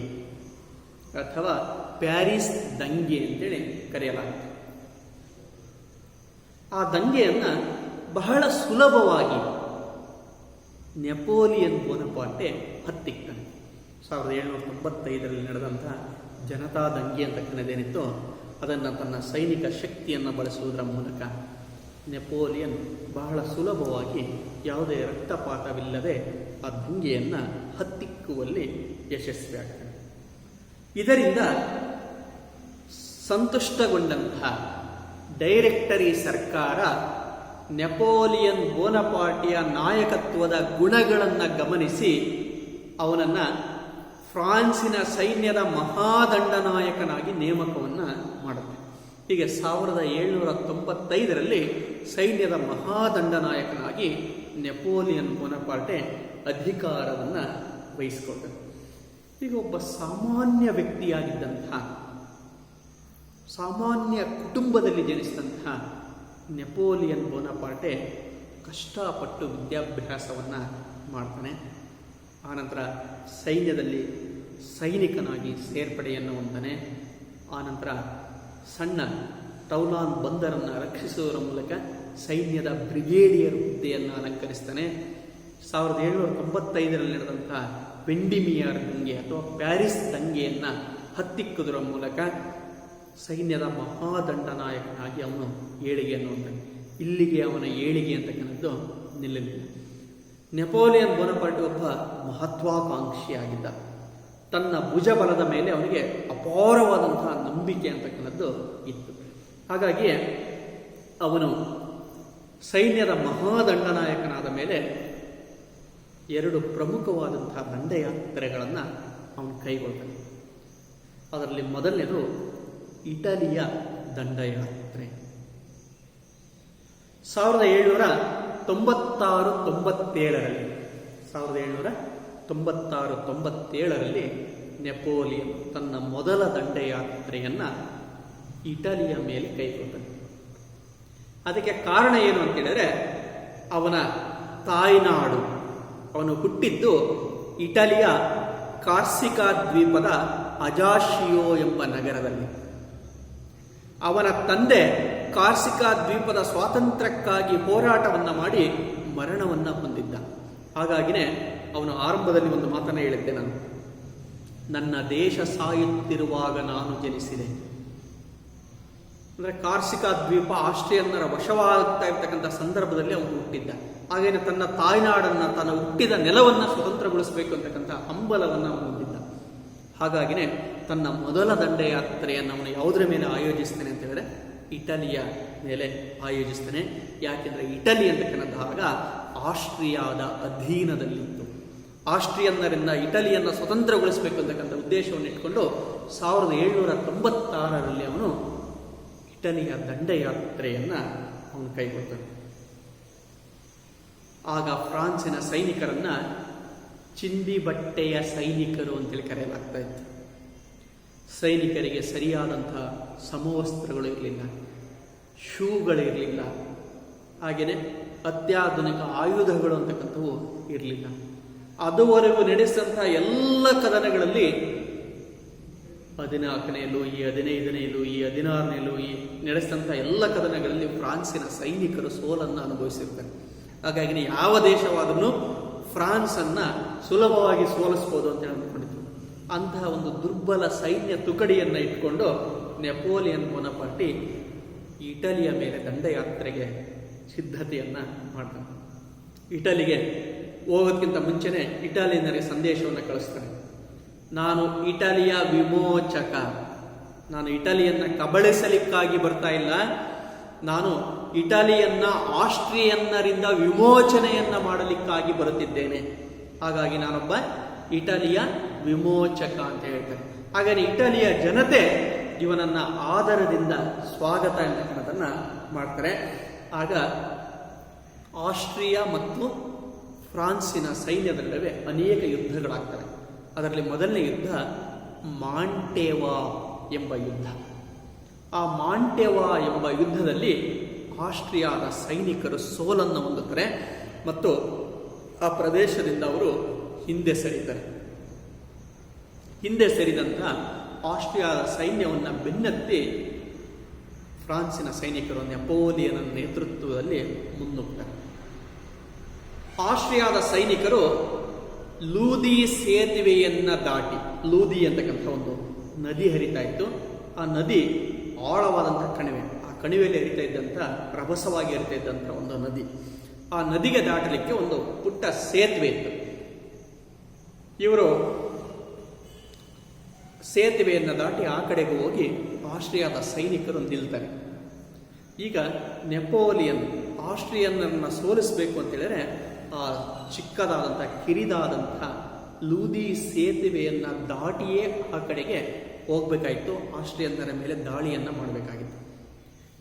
ಅಥವಾ ಪ್ಯಾರಿಸ್ ದಂಗೆ ಅಂತೇಳಿ ಕರೆಯಲಾಗುತ್ತೆ. ಆ ದಂಗೆಯನ್ನು ಬಹಳ ಸುಲಭವಾಗಿ ನೆಪೋಲಿಯನ್ ಬೋನಪಾರ್ಟೆ ಹತ್ತಿಕ್ತಾನೆ. 1795ರಲ್ಲಿ ನಡೆದಂತಹ ಜನತಾ ದಂಗೆ ಅಂತಕ್ಕಂಥದ್ದೇನಿತ್ತು ಅದನ್ನು ತನ್ನ ಸೈನಿಕ ಶಕ್ತಿಯನ್ನು ಬಳಸುವುದರ ಮೂಲಕ ನೆಪೋಲಿಯನ್ ಬಹಳ ಸುಲಭವಾಗಿ ಯಾವುದೇ ರಕ್ತಪಾತವಿಲ್ಲದೆ ಆ ದಂಗೆಯನ್ನು ಹತ್ತಿಕ್ಕುವಲ್ಲಿ ಯಶಸ್ವಿಯಾಗ್ತಾನೆ. ಇದರಿಂದ ಸಂತುಷ್ಟಗೊಂಡಂತಹ ಡೈರೆಕ್ಟರಿ ಸರ್ಕಾರ ನೆಪೋಲಿಯನ್ ಬೋನಪಾರ್ಟಿಯ ನಾಯಕತ್ವದ ಗುಣಗಳನ್ನು ಗಮನಿಸಿ ಅವನನ್ನು ಫ್ರಾನ್ಸಿನ ಸೈನ್ಯದ ಮಹಾದಂಡನಾಯಕನಾಗಿ ನೇಮಕವನ್ನು ಮಾಡುತ್ತೆ. ಹೀಗೆ 1795ರಲ್ಲಿ ಸೈನ್ಯದ ಮಹಾದಂಡನಾಯಕನಾಗಿ ನೆಪೋಲಿಯನ್ ಬೋನಪಾರ್ಟೆ ಅಧಿಕಾರವನ್ನು ವಹಿಸಿಕೊಳ್ತಾನೆ. ಈಗ ಒಬ್ಬ ಸಾಮಾನ್ಯ ವ್ಯಕ್ತಿಯಾಗಿದ್ದಂತಹ, ಸಾಮಾನ್ಯ ಕುಟುಂಬದಲ್ಲಿ ಜನಿಸಿದಂತಹ ನೆಪೋಲಿಯನ್ ಬೋನಪಾರ್ಟೆ ಕಷ್ಟಪಟ್ಟು ವಿದ್ಯಾಭ್ಯಾಸವನ್ನು ಮಾಡ್ತಾನೆ. ಆನಂತರ ಸೈನ್ಯದಲ್ಲಿ ಸೈನಿಕನಾಗಿ ಸೇರ್ಪಡೆಯನ್ನು ಹೊಂದಾನೆ. ಆನಂತರ ಸಣ್ಣ ಟೌಲಾನ್ ಬಂದರನ್ನು ರಕ್ಷಿಸುವುದರ ಮೂಲಕ ಸೈನ್ಯದ ಬ್ರಿಗೇಡಿಯರ್ ಹುದ್ದೆಯನ್ನು ಅಲಂಕರಿಸ್ತಾನೆ. 1795ರಲ್ಲಿ ನಡೆದಂತಹ ವೆಂಡಿಮಿಯಾರ್ ದಂಗೆ ಅಥವಾ ಪ್ಯಾರಿಸ್ ದಂಗೆಯನ್ನು ಹತ್ತಿಕ್ಕುವುದರ ಮೂಲಕ ಸೈನ್ಯದ ಮಹಾದಂಡನಾಯಕನಾಗಿ ಅವನು ಏಳಿಗೆಯನ್ನು ಹೊಂದಾನೆ. ಇಲ್ಲಿಗೆ ಅವನ ಏಳಿಗೆ ಅಂತಕ್ಕಂಥದ್ದು ನಿಲ್ಲಲಿಲ್ಲ. ನೆಪೋಲಿಯನ್ ಬೋನಪಾರ್ಟೆ ಒಬ್ಬ ಮಹತ್ವಾಕಾಂಕ್ಷಿಯಾಗಿದ್ದ. ತನ್ನ ಭುಜಬಲದ ಮೇಲೆ ಅವನಿಗೆ ಅಪಾರವಾದಂತಹ ನಂಬಿಕೆ ಅಂತಕ್ಕಂಥದ್ದು ಇತ್ತು. ಹಾಗಾಗಿ ಅವನು ಸೈನ್ಯದ ಮಹಾದಂಡನಾಯಕನಾದ ಮೇಲೆ 2 ಪ್ರಮುಖವಾದಂತಹ ದಂಡಯಾತ್ರೆಗಳನ್ನು ಅವನು ಕೈಗೊಳ್ತಾನೆ. ಅದರಲ್ಲಿ ಮೊದಲನೇದು ಇಟಲಿಯ ದಂಡಯಾತ್ರೆ. 1796-97ರಲ್ಲಿ ನೆಪೋಲಿಯನ್ ತನ್ನ ಮೊದಲ ದಂಡಯಾತ್ರೆಯನ್ನು ಇಟಲಿಯ ಮೇಲೆ ಕೈಗೊಳ್ತಾನೆ. ಅದಕ್ಕೆ ಕಾರಣ ಏನು ಅಂತ ಹೇಳಿದ್ರೆ, ಅವನ ತಾಯ್ನಾಡು, ಅವನು ಹುಟ್ಟಿದ್ದು ಇಟಲಿಯ ಕಾರ್ಸಿಕಾ ದ್ವೀಪದ ಅಜಾಶಿಯೋ ಎಂಬ ನಗರದಲ್ಲಿ. ಅವನ ತಂದೆ ಕಾರ್ಸಿಕಾ ದ್ವೀಪದ ಸ್ವಾತಂತ್ರ್ಯಕ್ಕಾಗಿ ಹೋರಾಟವನ್ನು ಮಾಡಿ ಮರಣವನ್ನು ಹೊಂದಿದ್ದ. ಹಾಗಾಗಿನೇ ಅವನು ಆರಂಭದಲ್ಲಿ ಒಂದು ಮಾತನ್ನು ಹೇಳಿದ್ದೆ, ನನ್ನ ದೇಶ ಸಾಯುತ್ತಿರುವಾಗ ನಾನು ಜನಿಸಿದೆ. ಅಂದರೆ ಕಾರ್ಸಿಕಾ ದ್ವೀಪ ಆಸ್ಟ್ರಿಯನ್ನರ ವಶವಾಗ್ತಾ ಇರ್ತಕ್ಕಂಥ ಸಂದರ್ಭದಲ್ಲಿ ಅವನು ಹುಟ್ಟಿದ್ದ. ಹಾಗೇನೆ ತನ್ನ ತಾಯ್ನಾಡನ್ನು, ತನ್ನ ಹುಟ್ಟಿದ ನೆಲವನ್ನು ಸ್ವತಂತ್ರಗೊಳಿಸಬೇಕು ಅಂತಕ್ಕಂಥ ಹಂಬಲವನ್ನು ಅವನು ಹೊಂದಿದ್ದ. ಹಾಗಾಗಿನೇ ತನ್ನ ಮೊದಲ ದಂಡಯಾತ್ರೆಯನ್ನು ಅವನು ಯಾವುದರ ಮೇಲೆ ಆಯೋಜಿಸ್ತಾನೆ ಅಂತ ಹೇಳಿದ್ರೆ ಇಟಲಿಯ ಮೇಲೆ ಆಯೋಜಿಸ್ತಾನೆ. ಯಾಕೆಂದರೆ ಇಟಲಿ ಅಂತಕ್ಕಂಥಾಗ ಆಸ್ಟ್ರಿಯಾದ ಅಧೀನದಲ್ಲಿತ್ತು. ಆಸ್ಟ್ರಿಯನ್ನರಿಂದ ಇಟಲಿಯನ್ನು ಸ್ವತಂತ್ರಗೊಳಿಸಬೇಕು ಅಂತಕ್ಕಂಥ ಉದ್ದೇಶವನ್ನು ಇಟ್ಕೊಂಡು 1796ರಲ್ಲಿ ಅವನು ಇಟಲಿಯ ದಂಡಯಾತ್ರೆಯನ್ನು ಅವನು ಕೈಗೊಳ್ತಾನೆ. ಆಗ ಫ್ರಾನ್ಸಿನ ಸೈನಿಕರನ್ನ ಚಿಂದಿ ಬಟ್ಟೆಯ ಸೈನಿಕರು ಅಂತೇಳಿ ಕರೆಯಲಾಗ್ತಾ ಇತ್ತು. ಸೈನಿಕರಿಗೆ ಸರಿಯಾದಂತಹ ಸಮವಸ್ತ್ರಗಳು ಇರಲಿಲ್ಲ, ಶೂಗಳಿರಲಿಲ್ಲ, ಹಾಗೆಯೇ ಅತ್ಯಾಧುನಿಕ ಆಯುಧಗಳು ಅಂತಕ್ಕಂಥವು ಇರಲಿಲ್ಲ. ಅದುವರೆಗೂ ನಡೆಸಿದಂತಹ ಎಲ್ಲ ಕದನಗಳಲ್ಲಿ 14ನೇ ಲೂಯಿ, 15ನೇ ಲೂಯಿ, 16ನೇ ಲೂಯಿ ನಡೆಸಿದಂಥ ಎಲ್ಲ ಕದನಗಳಲ್ಲಿ ಫ್ರಾನ್ಸಿನ ಸೈನಿಕರು ಸೋಲನ್ನು ಅನುಭವಿಸಿರ್ತಾರೆ. ಹಾಗಾಗಿ ಯಾವ ದೇಶವಾದರೂ ಫ್ರಾನ್ಸನ್ನು ಸುಲಭವಾಗಿ ಸೋಲಿಸ್ಬೋದು ಅಂತ ಅಂದ್ಕೊಂಡಿದ್ರು. ಅಂತಹ ಒಂದು ದುರ್ಬಲ ಸೈನ್ಯ ತುಕಡಿಯನ್ನು ಇಟ್ಕೊಂಡು ನೆಪೋಲಿಯನ್ ಬೋನಪಾರ್ಟಿ ಇಟಲಿಯ ಮೇಲೆ ದಂಡಯಾತ್ರೆಗೆ ಸಿದ್ಧತೆಯನ್ನು ಮಾಡ್ತಾನೆ. ಇಟಲಿಗೆ ಹೋಗೋದಕ್ಕಿಂತ ಮುಂಚೆನೆ ಇಟಾಲಿಯನ್ನರಿಗೆ ಸಂದೇಶವನ್ನು ಕಳಿಸ್ತಾನೆ. ನಾನು ಇಟಲಿಯ ವಿಮೋಚಕ, ನಾನು ಇಟಲಿಯನ್ನು ಕಬಳಿಸಲಿಕ್ಕಾಗಿ ಬರ್ತಾ ಇಲ್ಲ, ನಾನು ಇಟಲಿಯನ್ನ ಆಸ್ಟ್ರಿಯನ್ನರಿಂದ ವಿಮೋಚನೆಯನ್ನ ಮಾಡಲಿಕ್ಕಾಗಿ ಬರುತ್ತಿದ್ದೇನೆ. ಹಾಗಾಗಿ ನಾನೊಬ್ಬ ಇಟಲಿಯ ವಿಮೋಚಕ ಅಂತ ಹೇಳ್ತಾರೆ. ಹಾಗಾಗಿ ಇಟಲಿಯ ಜನತೆ ಇವನನ್ನ ಆದರದಿಂದ ಸ್ವಾಗತ ಎನ್ನುವುದನ್ನು ಮಾಡ್ತಾರೆ. ಆಗ ಆಸ್ಟ್ರಿಯಾ ಮತ್ತು ಫ್ರಾನ್ಸಿನ ಸೈನ್ಯದ ನಡುವೆ ಅನೇಕ ಯುದ್ಧಗಳಾಗ್ತವೆ. ಅದರಲ್ಲಿ ಮೊದಲನೇ ಯುದ್ಧ ಮಾಂಟೇವಾ ಎಂಬ ಯುದ್ಧ. ಆ ಮಾಂಟೇವಾ ಎಂಬ ಯುದ್ಧದಲ್ಲಿ ಆಸ್ಟ್ರಿಯಾದ ಸೈನಿಕರು ಸೋಲನ್ನು ಹೊಂದುತ್ತಾರೆ ಮತ್ತು ಆ ಪ್ರದೇಶದಿಂದ ಅವರು ಹಿಂದೆ ಸರಿತಾರೆ. ಹಿಂದೆ ಸರಿದಂಥ ಆಸ್ಟ್ರಿಯಾದ ಸೈನ್ಯವನ್ನು ಬೆನ್ನತ್ತಿ ಫ್ರಾನ್ಸಿನ ಸೈನಿಕರು ನೆಪೋಲಿಯನ್ ನೇತೃತ್ವದಲ್ಲಿ ಮುನ್ನುಗ್ತಾರೆ. ಆಸ್ಟ್ರಿಯಾದ ಸೈನಿಕರು ಲೂದಿ ಸೇತುವೆಯನ್ನು ದಾಟಿ, ಲೂದಿ ಅಂತಕ್ಕಂಥ ಒಂದು ನದಿ ಹರಿತಾ ಇತ್ತು. ಆ ನದಿ ಆಳವಾದಂಥ ಕಣಿವೆ, ಆ ಕಣಿವೆಯಲ್ಲಿ ಹರಿತಾ ಇದ್ದಂಥ, ರಭಸವಾಗಿ ಹರಿತಾ ಇದ್ದಂಥ ಒಂದು ನದಿ. ಆ ನದಿಗೆ ದಾಟಲಿಕ್ಕೆ ಒಂದು ಪುಟ್ಟ ಸೇತುವೆ ಇತ್ತು. ಇವರು ಸೇತುವೆಯನ್ನು ದಾಟಿ ಆ ಕಡೆಗೆ ಹೋಗಿ ಆಸ್ಟ್ರಿಯಾದ ಸೈನಿಕರು ನಿಲ್ತಾರೆ. ಈಗ ನೆಪೋಲಿಯನ್ ಆಸ್ಟ್ರಿಯನ್ನನ್ನು ಸೋಲಿಸಬೇಕು ಅಂತ ಹೇಳಿದ್ರೆ ಆ ಚಿಕ್ಕದಾದಂಥ ಕಿರಿದಾದಂಥ ಲೂದಿ ಸೇತುವೆಯನ್ನು ದಾಟಿಯೇ ಆ ಕಡೆಗೆ ಹೋಗಬೇಕಾಯಿತು. ಆಸ್ಟ್ರಿಯನ್ನರ ಮೇಲೆ ದಾಳಿಯನ್ನು ಮಾಡಬೇಕಾಗಿತ್ತು.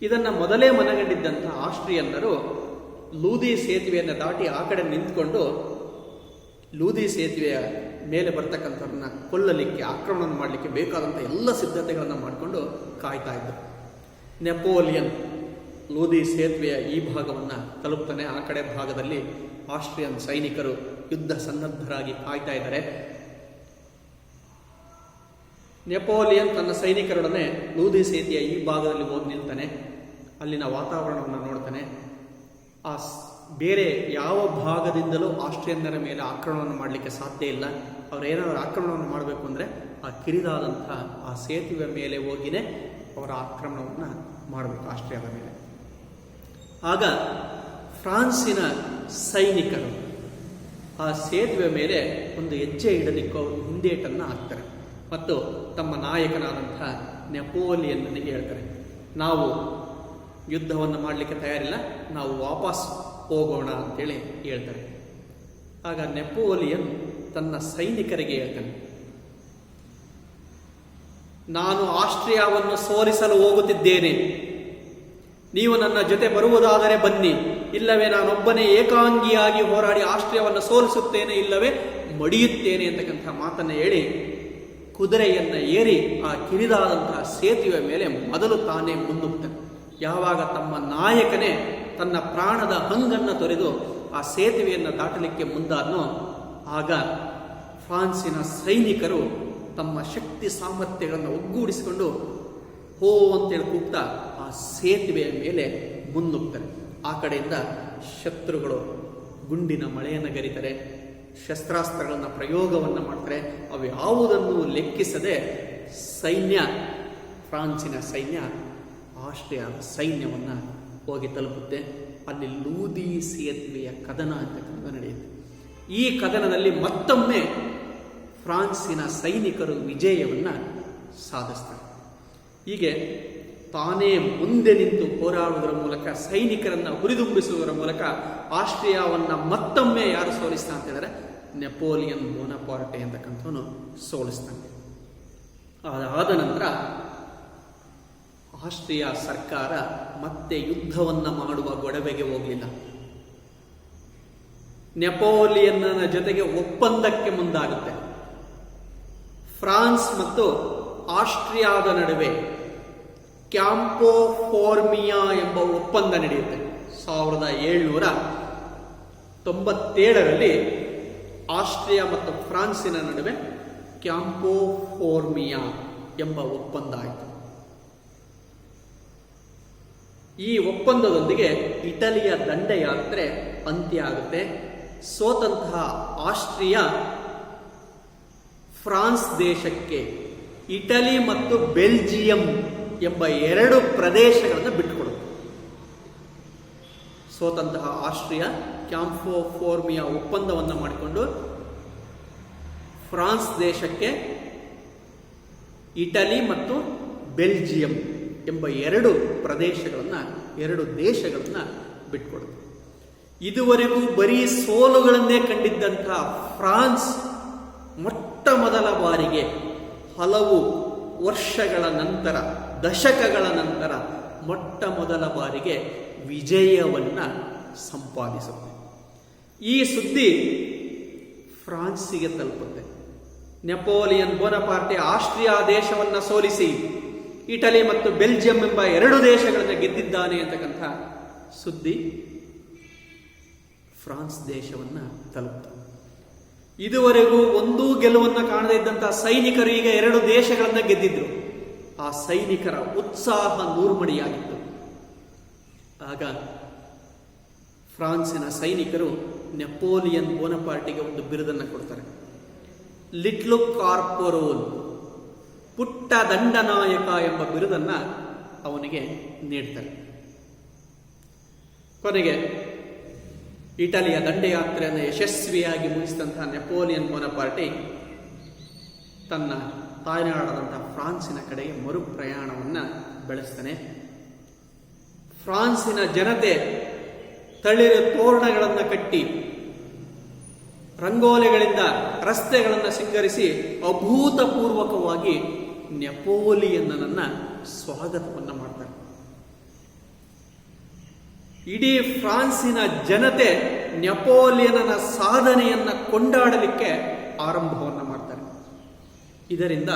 ಇದನ್ನು ಮೊದಲೇ ಮನಗಂಡಿದ್ದಂಥ ಆಸ್ಟ್ರಿಯನ್ನರು ಲೂದಿ ಸೇತುವೆಯನ್ನು ದಾಟಿ ಆ ಕಡೆ ನಿಂತ್ಕೊಂಡು ಲೂದಿ ಸೇತುವೆಯ ಮೇಲೆ ಬರ್ತಕ್ಕಂಥವ್ರನ್ನ ಕೊಲ್ಲಲಿಕ್ಕೆ, ಆಕ್ರಮಣ ಮಾಡಲಿಕ್ಕೆ ಬೇಕಾದಂಥ ಎಲ್ಲ ಸಿದ್ಧತೆಗಳನ್ನು ಮಾಡಿಕೊಂಡು ಕಾಯ್ತಾ ಇದ್ದರು. ನೆಪೋಲಿಯನ್ ಲೂದಿ ಸೇತುವೆಯ ಈ ಭಾಗವನ್ನು ತಲುಪ್ತಾನೆ. ಆ ಕಡೆ ಭಾಗದಲ್ಲಿ ಆಸ್ಟ್ರಿಯನ್ ಸೈನಿಕರು ಯುದ್ಧ ಸನ್ನದ್ಧರಾಗಿ ಕಾಯ್ತಾ ಇದ್ದಾರೆ. ನೆಪೋಲಿಯನ್ ತನ್ನ ಸೈನಿಕರೊಡನೆ ಲೂದಿ ಸೇತುವೆಯ ಈ ಭಾಗದಲ್ಲಿ ಹೋಗಿ ನಿಲ್ತಾನೆ. ಅಲ್ಲಿನ ವಾತಾವರಣವನ್ನು ನೋಡ್ತಾನೆ. ಆ ಬೇರೆ ಯಾವ ಭಾಗದಿಂದಲೂ ಆಸ್ಟ್ರಿಯನ್ನರ ಮೇಲೆ ಆಕ್ರಮಣವನ್ನು ಮಾಡಲಿಕ್ಕೆ ಸಾಧ್ಯ ಇಲ್ಲ. ಅವರೇನಾದರೂ ಆಕ್ರಮಣವನ್ನು ಮಾಡಬೇಕು ಅಂದರೆ ಆ ಕಿರಿದಾದಂಥ ಆ ಸೇತುವೆ ಮೇಲೆ ಹೋಗಿನೇ ಅವರ ಆಕ್ರಮಣವನ್ನು ಮಾಡಬೇಕು ಆಸ್ಟ್ರಿಯಾದ ಮೇಲೆ. ಆಗ ಫ್ರಾನ್ಸಿನ ಸೈನಿಕರು ಆ ಸೇತುವೆ ಮೇಲೆ ಒಂದು ಹೆಜ್ಜೆ ಇಡಲಿಕ್ಕೆ ಅವರು ಹಿಂದೇಟನ್ನು ಹಾಕ್ತಾರೆ ಮತ್ತು ತಮ್ಮ ನಾಯಕನಾದಂಥ ನೆಪೋಲಿಯನ್ನಿಗೆ ಹೇಳ್ತಾರೆ, ನಾವು ಯುದ್ಧವನ್ನು ಮಾಡಲಿಕ್ಕೆ ತಯಾರಿಲ್ಲ, ನಾವು ವಾಪಸ್ ಹೋಗೋಣ ಅಂತೇಳಿ ಹೇಳ್ತಾರೆ. ಆಗ ನೆಪೋಲಿಯನ್ ತನ್ನ ಸೈನಿಕರಿಗೆ ಹೇಳ್ತಾನೆ, ನಾನು ಆಸ್ಟ್ರಿಯಾವನ್ನು ಸೋಲಿಸಲು ಹೋಗುತ್ತಿದ್ದೇನೆ, ನೀವು ನನ್ನ ಜೊತೆ ಬರುವುದಾದರೆ ಬನ್ನಿ, ಇಲ್ಲವೇ ನಾನೊಬ್ಬನೇ ಏಕಾಂಗಿಯಾಗಿ ಹೋರಾಡಿ ಆಸ್ಟ್ರಿಯಾವನ್ನು ಸೋಲಿಸುತ್ತೇನೆ, ಇಲ್ಲವೇ ಮಡಿಯುತ್ತೇನೆ ಅಂತಕ್ಕಂಥ ಮಾತನ್ನು ಹೇಳಿ ಕುದುರೆಯನ್ನು ಏರಿ ಆ ಕಿರಿದಾದಂತಹ ಸೇತುವೆ ಮೇಲೆ ಮೊದಲು ತಾನೇ ಮುನ್ನುಗ್ತಾನೆ. ಯಾವಾಗ ತಮ್ಮ ನಾಯಕನೇ ತನ್ನ ಪ್ರಾಣದ ಹಂಗನ್ನು ತೊರೆದು ಆ ಸೇತುವೆಯನ್ನು ದಾಟಲಿಕ್ಕೆ ಮುಂದಾದನೋ ಆಗ ಫ್ರಾನ್ಸಿನ ಸೈನಿಕರು ತಮ್ಮ ಶಕ್ತಿ ಸಾಮರ್ಥ್ಯಗಳನ್ನು ಒಗ್ಗೂಡಿಸಿಕೊಂಡು ಹೋ ಅಂತೇಳಿ ಕೂಗ್ತಾ ಆ ಸೇತುವೆಯ ಮೇಲೆ ಮುನ್ನುಗ್ತಾರೆ. ಆ ಕಡೆಯಿಂದ ಶತ್ರುಗಳು ಗುಂಡಿನ ಮಳೆಯನ್ನು ಗರಿತಾರೆ, ಶಸ್ತ್ರಾಸ್ತ್ರಗಳನ್ನು ಪ್ರಯೋಗವನ್ನು ಮಾಡ್ತಾರೆ. ಅವು ಯಾವುದನ್ನು ಲೆಕ್ಕಿಸದೆ ಫ್ರಾನ್ಸಿನ ಸೈನ್ಯ ಆಸ್ಟ್ರಿಯಾದ ಸೈನ್ಯವನ್ನು ಹೋಗಿ ತಲುಪುತ್ತೆ. ಅಲ್ಲಿ ಲೂದಿ ಸೇತುವೆಯ ಕದನ ಅಂತಕ್ಕಂಥ ನಡೆಯುತ್ತೆ. ಈ ಕದನದಲ್ಲಿ ಮತ್ತೊಮ್ಮೆ ಫ್ರಾನ್ಸಿನ ಸೈನಿಕರು ವಿಜಯವನ್ನು ಸಾಧಿಸ್ತಾರೆ. ಹೀಗೆ ತಾನೇ ಮುಂದೆ ನಿಂತು ಹೋರಾಡುವುದರ ಮೂಲಕ, ಸೈನಿಕರನ್ನು ಹುರಿದುಂಬಿಸುವುದರ ಮೂಲಕ ಆಸ್ಟ್ರಿಯಾವನ್ನು ಮತ್ತೊಮ್ಮೆ ಯಾರು ಸೋಲಿಸ್ತಾ ಅಂತ ಹೇಳಿದ್ರೆ ನೆಪೋಲಿಯನ್ ಬೋನಪಾರ್ಟೆ ಅಂತಕ್ಕಂಥವನು ಸೋಲಿಸ್ತಾನೆ. ಅದಾದ ನಂತರ ಆಸ್ಟ್ರಿಯಾ ಸರ್ಕಾರ ಮತ್ತೆ ಯುದ್ಧವನ್ನು ಮಾಡುವ ಗೊಡವೆಗೆ ಹೋಗಲಿಲ್ಲ. ನೆಪೋಲಿಯನ್ನ ಜೊತೆಗೆ ಒಪ್ಪಂದಕ್ಕೆ ಮುಂದಾಗುತ್ತೆ. ಫ್ರಾನ್ಸ್ ಮತ್ತು ಆಸ್ಟ್ರಿಯಾದ ನಡುವೆ ಕ್ಯಾಂಪೋ ಫೋರ್ಮಿಯಾ ಎಂಬ ಒಪ್ಪಂದ ನಡೆಯುತ್ತೆ. 1797ರಲ್ಲಿ ಆಸ್ಟ್ರಿಯಾ ಮತ್ತು ಫ್ರಾನ್ಸಿನ ನಡುವೆ ಕ್ಯಾಂಪೋ ಫೋರ್ಮಿಯಾ ಎಂಬ ಒಪ್ಪಂದ ಆಯಿತು. ಈ ಒಪ್ಪಂದದೊಂದಿಗೆ ಇಟಲಿಯ ದಂಡಯಾತ್ರೆ ಅಂತ್ಯ ಆಗುತ್ತೆ. ಸೋತಂತಹ ಆಸ್ಟ್ರಿಯಾ ಫ್ರಾನ್ಸ್ ದೇಶಕ್ಕೆ ಇಟಲಿ ಮತ್ತು ಬೆಲ್ಜಿಯಂ ಎಂಬ 2 ಪ್ರದೇಶಗಳನ್ನು ಬಿಟ್ಟುಕೊಡುತ್ತೆ. ಸೋತಂತಹ ಆಸ್ಟ್ರಿಯಾ ಕ್ಯಾಂಪೋ ಫೋರ್ಮಿಯಾ ಒಪ್ಪಂದವನ್ನು ಮಾಡಿಕೊಂಡು ಫ್ರಾನ್ಸ್ ದೇಶಕ್ಕೆ ಇಟಲಿ ಮತ್ತು ಬೆಲ್ಜಿಯಂ ಎಂಬ 2 ಪ್ರದೇಶಗಳನ್ನು, 2 ದೇಶಗಳನ್ನು ಬಿಟ್ಟುಕೊಡುತ್ತೆ. ಇದುವರೆಗೂ ಬರೀ ಸೋಲುಗಳನ್ನೇ ಕಂಡಿದ್ದಂತಹ ಫ್ರಾನ್ಸ್ ಮೊಟ್ಟ ಮೊದಲ ಬಾರಿಗೆ ಹಲವು ವರ್ಷಗಳ ನಂತರ, ದಶಕಗಳ ನಂತರ ಮೊಟ್ಟ ಮೊದಲ ಬಾರಿಗೆ ವಿಜಯವನ್ನು ಸಂಪಾದಿಸುತ್ತೆ. ಈ ಸುದ್ದಿ ಫ್ರಾನ್ಸಿಗೆ ತಲುಪುತ್ತೆ. ನೆಪೋಲಿಯನ್ ಬೋನಪಾರ್ಟೆ ಆಸ್ಟ್ರಿಯಾ ದೇಶವನ್ನು ಸೋಲಿಸಿ ಇಟಲಿ ಮತ್ತು ಬೆಲ್ಜಿಯಂ ಎಂಬ 2 ದೇಶಗಳನ್ನು ಗೆದ್ದಿದ್ದಾನೆ ಅಂತಕ್ಕಂಥ ಸುದ್ದಿ ಫ್ರಾನ್ಸ್ ದೇಶವನ್ನು ತಲುಪ್ತು. ಇದುವರೆಗೂ ಒಂದೂ ಗೆಲುವನ್ನು ಕಾಣದೇ ಇದ್ದಂತಹ ಸೈನಿಕರು ಈಗ 2 ದೇಶಗಳನ್ನ ಗೆದ್ದಿದ್ರು. ಆ ಸೈನಿಕರ ಉತ್ಸಾಹ ನೂರ್ಮಡಿಯಾಗಿತ್ತು. ಆಗ ಫ್ರಾನ್ಸಿನ ಸೈನಿಕರು ನೆಪೋಲಿಯನ್ ಬೋನಪಾರ್ಟಿಗೆ ಒಂದು ಬಿರುದನ್ನು ಕೊಡ್ತಾರೆ. ಲಿಟ್ಲು ಕಾರ್ಪೊರೋಲ್, ಪುಟ್ಟ ದಂಡನಾಯಕ ಎಂಬ ಬಿರುದನ್ನ ಅವನಿಗೆ ನೀಡ್ತಾರೆ. ಕೊನೆಗೆ ಇಟಲಿಯ ದಂಡಯಾತ್ರೆಯನ್ನು ಯಶಸ್ವಿಯಾಗಿ ಮುಗಿಸಿದಂತಹ ನೆಪೋಲಿಯನ್ ಬೋನಪಾರ್ಟಿ ತನ್ನ ತಾಯ್ನಾಡಾದಂತಹ ಫ್ರಾನ್ಸಿನ ಕಡೆಗೆ ಮರು ಪ್ರಯಾಣವನ್ನು ಬೆಳೆಸ್ತಾನೆ. ಫ್ರಾನ್ಸಿನ ಜನತೆ ತಳಿರು ತೋರಣಗಳನ್ನು ಕಟ್ಟಿ ರಂಗೋಲಿಗಳಿಂದ ರಸ್ತೆಗಳನ್ನು ಸಿಂಗರಿಸಿ ಅಭೂತಪೂರ್ವಕವಾಗಿ ನೆಪೋಲಿಯನ್ನನನ್ನ ಸ್ವಾಗತವನ್ನು ಮಾಡ್ತಾರೆ. ಇಡೀ ಫ್ರಾನ್ಸಿನ ಜನತೆ ನೆಪೋಲಿಯನನ ಸಾಧನೆಯನ್ನ ಕೊಂಡಾಡಲಿಕ್ಕೆ ಆರಂಭವನ್ನು ಮಾಡ್ತಾರೆ. ಇದರಿಂದ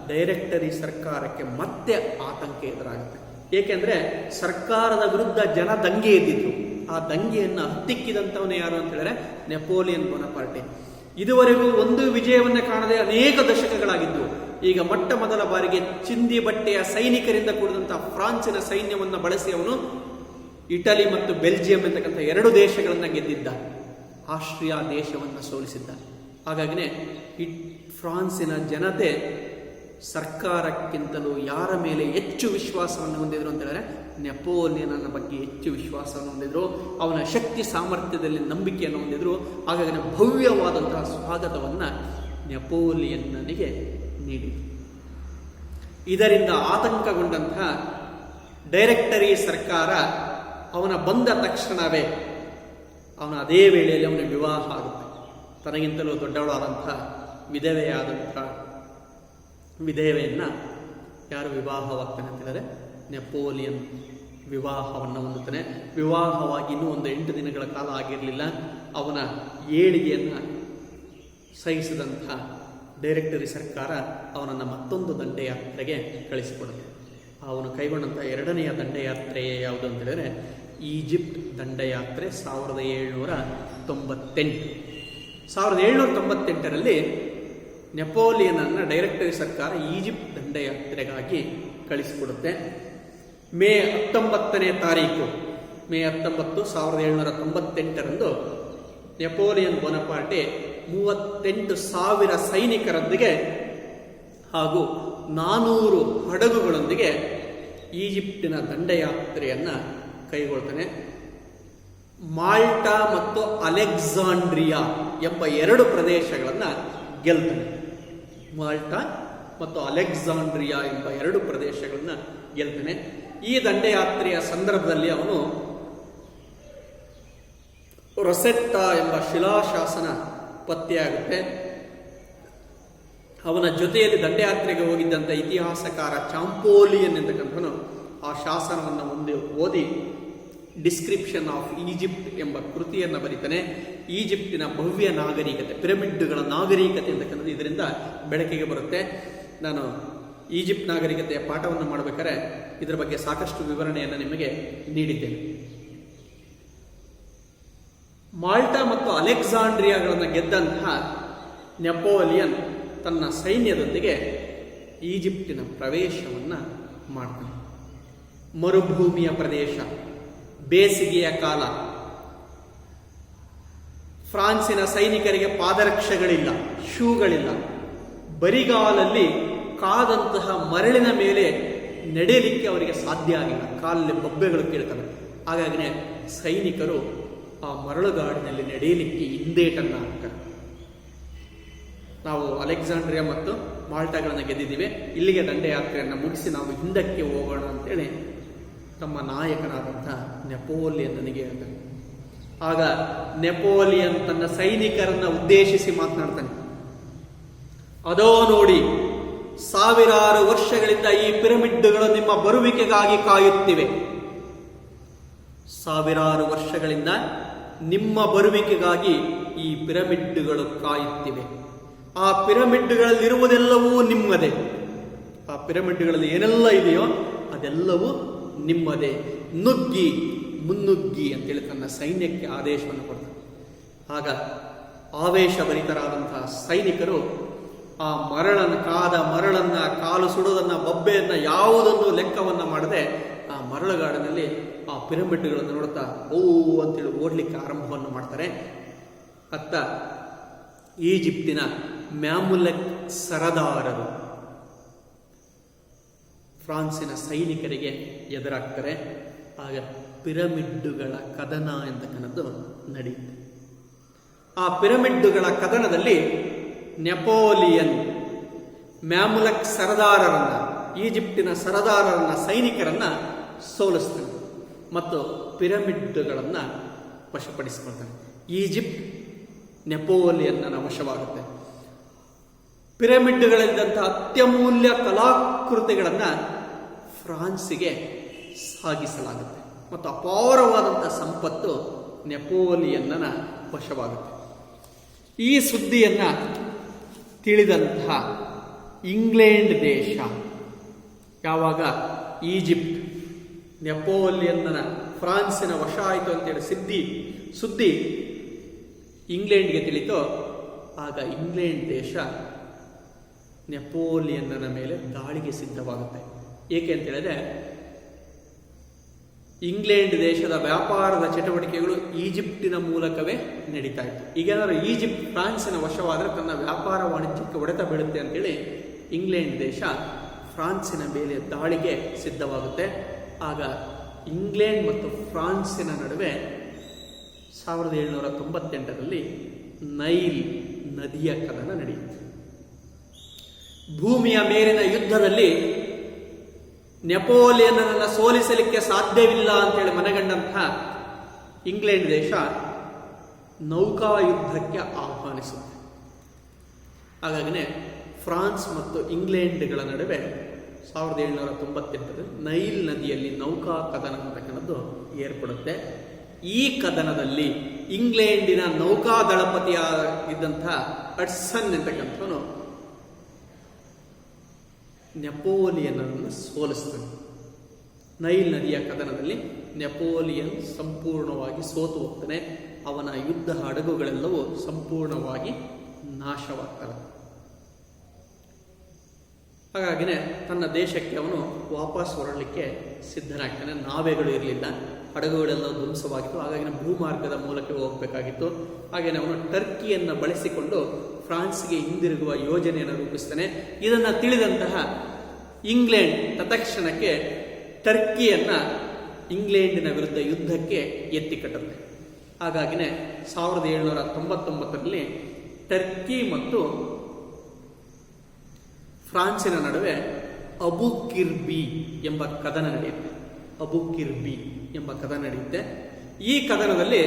ಡೈರೆಕ್ಟರಿ ಸರ್ಕಾರಕ್ಕೆ ಮತ್ತೆ ಆತಂಕ ಎದುರಾಗುತ್ತೆ. ಏಕೆಂದ್ರೆ ಸರ್ಕಾರದ ವಿರುದ್ಧ ಜನ ದಂಗೆ ಎದ್ದಿದ್ರು. ಆ ದಂಗೆಯನ್ನು ಹತ್ತಿಕ್ಕಿದಂಥವನೇ ಯಾರು ಅಂತ ಹೇಳಿದ್ರೆ ನೆಪೋಲಿಯನ್ ಬೋನಪಾರ್ಟಿ. ಇದುವರೆಗೂ ಒಂದು ವಿಜಯವನ್ನ ಕಾಣದೆ ಅನೇಕ ದಶಕಗಳಾಗಿದ್ದು, ಈಗ ಮೊಟ್ಟ ಮೊದಲ ಬಾರಿಗೆ ಚಿಂದಿ ಬಟ್ಟೆಯ ಸೈನಿಕರಿಂದ ಕೂಡಿದಂತಹ ಫ್ರಾನ್ಸಿನ ಸೈನ್ಯವನ್ನು ಬಳಸಿ ಅವನು ಇಟಲಿ ಮತ್ತು ಬೆಲ್ಜಿಯಂ ಎಂತಕ್ಕಂಥ 2 ದೇಶಗಳನ್ನ ಗೆದ್ದಿದ್ದ. ಆಸ್ಟ್ರಿಯಾ ದೇಶವನ್ನು ಸೋಲಿಸಿದ್ದ. ಹಾಗಾಗಿನೇ ಫ್ರಾನ್ಸಿನ ಜನತೆ ಸರ್ಕಾರಕ್ಕಿಂತಲೂ ಯಾರ ಮೇಲೆ ಹೆಚ್ಚು ವಿಶ್ವಾಸವನ್ನು ಹೊಂದಿದ್ರು ಅಂತ ಹೇಳಿದ್ರೆ ನೆಪೋಲಿಯನನ ಬಗ್ಗೆ ಹೆಚ್ಚು ವಿಶ್ವಾಸವನ್ನು ಹೊಂದಿದ್ರು. ಅವನ ಶಕ್ತಿ ಸಾಮರ್ಥ್ಯದಲ್ಲಿ ನಂಬಿಕೆಯನ್ನು ಹೊಂದಿದ್ರು. ಹಾಗಾಗಿ ಭವ್ಯವಾದಂತಹ ಸ್ವಾಗತವನ್ನು ನೆಪೋಲಿಯನ್ನನಿಗೆ ನೀಡಿದರು. ಇದರಿಂದ ಆತಂಕಗೊಂಡಂತಹ ಡೈರೆಕ್ಟರಿ ಸರ್ಕಾರ ಅವನ ಬಂದ ತಕ್ಷಣವೇ ಅವನ ಅದೇ ವೇಳೆಯಲ್ಲಿ ಅವನ ವಿವಾಹ ಆಗುತ್ತೆ. ತನಗಿಂತಲೂ ದೊಡ್ಡವಳಾದಂತಹ ವಿಧವೆಯನ್ನ ಯಾರು ವಿವಾಹವಾಗ್ತಾನೆ ಅಂತ ಹೇಳಿದ್ರೆ ನೆಪೋಲಿಯನ್ ವಿವಾಹವನ್ನು ಹೊಂದುತ್ತಾನೆ. ವಿವಾಹವಾಗಿ ಇನ್ನೂ ಒಂದು 8 ದಿನಗಳ ಕಾಲ ಆಗಿರಲಿಲ್ಲ. ಅವನ ಏಳಿಗೆಯನ್ನು ಸಹಿಸಿದಂತಹ ಡೈರೆಕ್ಟರಿ ಸರ್ಕಾರ ಅವನನ್ನು ಮತ್ತೊಂದು ದಂಡಯಾತ್ರೆಗೆ ಕಳಿಸಿಕೊಡುತ್ತೆ. ಅವನು ಕೈಗೊಂಡಂತಹ 2ನೆಯ ದಂಡಯಾತ್ರೆ ಯಾವುದು ಅಂತ ಹೇಳಿದ್ರೆ ಈಜಿಪ್ಟ್ ದಂಡಯಾತ್ರೆ 1798. 1798ರಲ್ಲಿ ನೆಪೋಲಿಯನನ್ನ ಡೈರೆಕ್ಟರಿ ಸರ್ಕಾರ ಈಜಿಪ್ಟ್ ದಂಡಯಾತ್ರೆಗಾಗಿ ಕಳಿಸಿಕೊಡುತ್ತೆ. ಮೇ 19ನೇ ತಾರೀಕು, ಮೇ 19, 1798ರಂದು ನೆಪೋಲಿಯನ್ ಬೋನಪಾರ್ಟಿ 38,000 ಸೈನಿಕರೊಂದಿಗೆ ಹಾಗೂ 400 ಹಡಗುಗಳೊಂದಿಗೆ ಈಜಿಪ್ಟಿನ ದಂಡಯಾತ್ರೆಯನ್ನ ಕೈಗೊಳ್ತಾನೆ. ಮಾಲ್ಟಾ ಮತ್ತು ಅಲೆಕ್ಸಾಂಡ್ರಿಯಾ ಎಂಬ 2 ಪ್ರದೇಶಗಳನ್ನು ಗೆಲ್ತಾನೆ. ಮಾಲ್ಟಾ ಮತ್ತು ಅಲೆಕ್ಸಾಂಡ್ರಿಯಾ ಎಂಬ 2 ಪ್ರದೇಶಗಳನ್ನ ಗೆಲ್ತಾನೆ. ಈ ದಂಡಯಾತ್ರೆಯ ಸಂದರ್ಭದಲ್ಲಿ ಅವನು ರೊಸೆಟ್ಟಾ ಎಂಬ ಶಿಲಾಶಾಸನ ಪತ್ತೆಯಾಗುತ್ತೆ. ಅವನ ಜೊತೆಯಲ್ಲಿ ದಂಡಯಾತ್ರೆಗೆ ಹೋಗಿದ್ದಂಥ ಇತಿಹಾಸಕಾರ ಚಾಂಪೋಲಿಯನ್ ಎಂತಕ್ಕಂಥನು ಆ ಶಾಸನವನ್ನು ಓದಿ ಡಿಸ್ಕ್ರಿಪ್ಷನ್ ಆಫ್ ಈಜಿಪ್ಟ್ ಎಂಬ ಕೃತಿಯನ್ನು ಬರೀತಾನೆ. ಈಜಿಪ್ಟಿನ ಭವ್ಯ ನಾಗರಿಕತೆ, ಪಿರಮಿಡ್ಗಳ ನಾಗರಿಕತೆ ಅಂತಕ್ಕಂಥದ್ದು ಇದರಿಂದ ಬೆಳಕಿಗೆ ಬರುತ್ತೆ. ನಾನು ಈಜಿಪ್ಟ್ ನಾಗರಿಕತೆಯ ಪಾಠವನ್ನು ಮಾಡಬೇಕಾದ್ರೆ ಇದರ ಬಗ್ಗೆ ಸಾಕಷ್ಟು ವಿವರಣೆಯನ್ನು ನಿಮಗೆ ನೀಡಿದ್ದೇನೆ. ಮಾಲ್ಟಾ ಮತ್ತು ಅಲೆಕ್ಸಾಂಡ್ರಿಯಾಗಳನ್ನು ಗೆದ್ದಂತಹ ನೆಪೋಲಿಯನ್ ತನ್ನ ಸೈನ್ಯದೊಂದಿಗೆ ಈಜಿಪ್ಟಿನ ಪ್ರವೇಶವನ್ನು ಮಾಡ್ತಾನೆ. ಮರುಭೂಮಿಯ ಪ್ರದೇಶ, ಬೇಸಿಗೆಯ ಕಾಲ, ಫ್ರಾನ್ಸಿನ ಸೈನಿಕರಿಗೆ ಪಾದರಕ್ಷೆಗಳಿಲ್ಲ, ಶೂಗಳಿಲ್ಲ. ಬರಿಗಾಲಲ್ಲಿ ಕಾದಂತಹ ಮರಳಿನ ಮೇಲೆ ನಡೆಯಲಿಕ್ಕೆ ಅವರಿಗೆ ಸಾಧ್ಯ ಆಗಿಲ್ಲ. ಕಾಲಲ್ಲಿ ಬೊಬ್ಬೆಗಳು ಕೇಳ್ತವೆ. ಹಾಗಾಗಿನೇ ಸೈನಿಕರು ಆ ಮರಳುಗಾಡಿನಲ್ಲಿ ನಡೆಯಲಿಕ್ಕೆ ಹಿಂದೇಟನ್ನು ಹಾಕ್ತಾರೆ. ನಾವು ಅಲೆಕ್ಸಾಂಡ್ರಿಯಾ ಮತ್ತು ಮಾಲ್ಟಾಗಳನ್ನು ಗೆದ್ದಿದ್ದೀವಿ, ಇಲ್ಲಿಗೆ ದಂಡಯಾತ್ರೆಯನ್ನು ಮುಗಿಸಿ ನಾವು ಹಿಂದಕ್ಕೆ ಹೋಗೋಣ ಅಂತೇಳಿ ತಮ್ಮ ನಾಯಕನಾದಂತಹ ನೆಪೋಲಿಯನ್ನನಿಗೆ ಹೇಳ್ತಾನೆ. ಆಗ ನೆಪೋಲಿಯನ್ ತನ್ನ ಸೈನಿಕರನ್ನ ಉದ್ದೇಶಿಸಿ ಮಾತನಾಡ್ತಾನೆ. ಅದೋ ನೋಡಿ, 1000 ವರ್ಷಗಳಿಂದ ಈ ಪಿರಮಿಡ್ಗಳು ನಿಮ್ಮ ಬರುವಿಕೆಗಾಗಿ ಕಾಯುತ್ತಿವೆ. 1000 ವರ್ಷಗಳಿಂದ ನಿಮ್ಮ ಬರುವಿಕೆಗಾಗಿ ಈ ಪಿರಮಿಡ್ಗಳು ಕಾಯುತ್ತಿವೆ. ಆ ಪಿರಮಿಡ್ಗಳಲ್ಲಿರುವುದೆಲ್ಲವೂ ನಿಮ್ಮದೇ. ಆ ಪಿರಮಿಡ್ಗಳಲ್ಲಿ ಏನೆಲ್ಲ ಇದೆಯೋ ಅದೆಲ್ಲವೂ ನಿಮ್ಮದೇ. ಮುನ್ನುಗ್ಗಿ ಅಂತೇಳಿ ತನ್ನ ಸೈನ್ಯಕ್ಕೆ ಆದೇಶವನ್ನು ಕೊಡ್ತಾನೆ. ಆಗ ಆವೇಶಭರಿತರಾದಂತಹ ಸೈನಿಕರು ಆ ಮರಳನ್ನ ಕಾಲು ಸುಡೋದನ್ನ, ಬೊಬ್ಬೆಯನ್ನ ಯಾವುದನ್ನು ಲೆಕ್ಕವನ್ನ ಮಾಡದೆ ಆ ಮರಳುಗಾಡಿನಲ್ಲಿ ಆ ಪಿರಮಿಡ್ಗಳನ್ನು ನೋಡುತ್ತಾ ಓ ಅಂತೇಳಿ ಓಡ್ಲಿಕ್ಕೆ ಆರಂಭವನ್ನು ಮಾಡ್ತಾರೆ. ಅತ್ತ ಈಜಿಪ್ಟಿನ ಮ್ಯಾಮುಲಕ್ ಸರದಾರರು ಫ್ರಾನ್ಸಿನ ಸೈನಿಕರಿಗೆ ಎದುರಾಗ್ತಾರೆ. ಆಗ ಪಿರಮಿಡ್ಡುಗಳ ಕದನ ಎಂತಕ್ಕಂಥದ್ದು ನಡೆಯುತ್ತೆ. ಆ ಪಿರಮಿಡ್ಡುಗಳ ಕದನದಲ್ಲಿ ನೆಪೋಲಿಯನ್ ಮ್ಯಾಮುಲಕ್ ಸರದಾರರನ್ನ, ಈಜಿಪ್ಟಿನ ಸರದಾರರನ್ನ, ಸೈನಿಕರನ್ನ ಸೋಲಿಸ್ತಾನೆ ಮತ್ತು ಪಿರಮಿಡ್ಡುಗಳನ್ನು ವಶಪಡಿಸಿಕೊಳ್ತಾನೆ. ಈಜಿಪ್ಟ್ ನೆಪೋಲಿಯನ್ನ ವಶವಾಗುತ್ತೆ. ಪಿರಮಿಡ್ಗಳಿದ್ದಂತಹ ಅತ್ಯಮೂಲ್ಯ ಕಲಾಕೃತಿಗಳನ್ನು ಫ್ರಾನ್ಸಿಗೆ ಸಾಗಿಸಲಾಗುತ್ತೆ ಮತ್ತು ಅಪಾರವಾದಂಥ ಸಂಪತ್ತು ನೆಪೋಲಿಯನ್ನ ವಶವಾಗುತ್ತೆ. ಈ ಸುದ್ದಿಯನ್ನು ತಿಳಿದಂತಹ ಇಂಗ್ಲೆಂಡ್ ದೇಶ ಯಾವಾಗ ಈಜಿಪ್ಟ್ ನೆಪೋಲಿಯನ್ನ ಫ್ರಾನ್ಸಿನ ವಶ ಆಯಿತು ಅಂತೇಳಿ ಸುದ್ದಿ ಇಂಗ್ಲೆಂಡ್ಗೆ ತಿಳಿತೋ, ಆಗ ಇಂಗ್ಲೆಂಡ್ ದೇಶ ನೆಪೋಲಿಯನ್ನ ಮೇಲೆ ದಾಳಿಗೆ ಸಿದ್ಧವಾಗುತ್ತೆ. ಏಕೆ ಅಂತ ಹೇಳಿದ್ರೆ, ಇಂಗ್ಲೆಂಡ್ ದೇಶದ ವ್ಯಾಪಾರದ ಚಟುವಟಿಕೆಗಳು ಈಜಿಪ್ಟಿನ ಮೂಲಕವೇ ನಡೀತಾ ಇತ್ತು. ಈಗೇನಾದ್ರು ಈಜಿಪ್ಟ್ ಫ್ರಾನ್ಸಿನ ವಶವಾದರೆ ತನ್ನ ವ್ಯಾಪಾರ ವಾಣಿಜ್ಯಕ್ಕೆ ಹೊಡೆತ ಬೀಳುತ್ತೆ ಅಂತೇಳಿ ಇಂಗ್ಲೆಂಡ್ ದೇಶ ಫ್ರಾನ್ಸಿನ ಮೇಲೆ ದಾಳಿಗೆ ಸಿದ್ಧವಾಗುತ್ತೆ. ಆಗ ಇಂಗ್ಲೆಂಡ್ ಮತ್ತು ಫ್ರಾನ್ಸಿನ ನಡುವೆ 1798ರಲ್ಲಿ ನೈಲ್ ನದಿಯ ಕದನ ನಡೆಯಿತು. ಭೂಮಿಯ ಮೇಲಿನ ಯುದ್ಧದಲ್ಲಿ ನೆಪೋಲಿಯನ್ನನ್ನು ಸೋಲಿಸಲಿಕ್ಕೆ ಸಾಧ್ಯವಿಲ್ಲ ಅಂತೇಳಿ ಮನಗಂಡಂತಹ ಇಂಗ್ಲೆಂಡ್ ದೇಶ ನೌಕಾಯುದ್ಧಕ್ಕೆ ಆಹ್ವಾನಿಸುತ್ತೆ. ಹಾಗಾಗಿನೇ ಫ್ರಾನ್ಸ್ ಮತ್ತು ಇಂಗ್ಲೆಂಡ್ಗಳ ನಡುವೆ 1798ರಲ್ಲಿ ನೈಲ್ ನದಿಯಲ್ಲಿ ನೌಕಾ ಕದನ ಅಂತಕ್ಕಂಥದ್ದು ಏರ್ಪಡುತ್ತೆ. ಈ ಕದನದಲ್ಲಿ ಇಂಗ್ಲೆಂಡಿನ ನೌಕಾದಳಪತಿಯಾಗಿದ್ದಂತಹ ಹಡ್ಸನ್ ಅಂತಕ್ಕಂಥವನು ನೆಪೋಲಿಯನನ್ನು ಸೋಲಿಸ್ತಾನೆ. ನೈಲ್ ನದಿಯ ಕದನದಲ್ಲಿ ನೆಪೋಲಿಯನ್ ಸಂಪೂರ್ಣವಾಗಿ ಸೋತು ಹೋಗ್ತಾನೆ. ಅವನ ಯುದ್ಧ ಹಡಗುಗಳೆಲ್ಲವೂ ಸಂಪೂರ್ಣವಾಗಿ ನಾಶವಾಗ್ತವೆ. ಹಾಗಾಗಿನೇ ತನ್ನ ದೇಶಕ್ಕೆ ಅವನು ವಾಪಸ್ ಹೊರಡಲಿಕ್ಕೆ ಸಿದ್ಧನಾಗ್ತಾನೆ. ನಾವೆಗಳು ಇರಲಿಲ್ಲ, ಹಡಗುಗಳೆಲ್ಲ ಧ್ವಂಸವಾಗಿತ್ತು. ಹಾಗಾಗಿ ಭೂಮಾರ್ಗದ ಮೂಲಕ ಹೋಗಬೇಕಾಗಿತ್ತು. ಹಾಗೆಯೇ ಅವನು ಟರ್ಕಿಯನ್ನು ಬಳಸಿಕೊಂಡು ಫ್ರಾನ್ಸ್ಗೆ ಹಿಂದಿರುಗುವ ಯೋಜನೆಯನ್ನು ರೂಪಿಸ್ತಾನೆ. ಇದನ್ನು ತಿಳಿದಂತಹ ಇಂಗ್ಲೆಂಡ್ ತತ್ಕ್ಷಣಕ್ಕೆ ಟರ್ಕಿಯನ್ನು ಇಂಗ್ಲೆಂಡಿನ ವಿರುದ್ಧ ಯುದ್ಧಕ್ಕೆ ಎತ್ತಿಕಟ್ಟುತ್ತೆ. ಹಾಗಾಗಿನೇ 1799ರಲ್ಲಿ ಟರ್ಕಿ ಮತ್ತು ಫ್ರಾನ್ಸಿನ ನಡುವೆ ಅಬು ಕಿರ್ಬಿ ಎಂಬ ಕದನ ನಡೆಯುತ್ತೆ. ಈ ಕದನದಲ್ಲಿ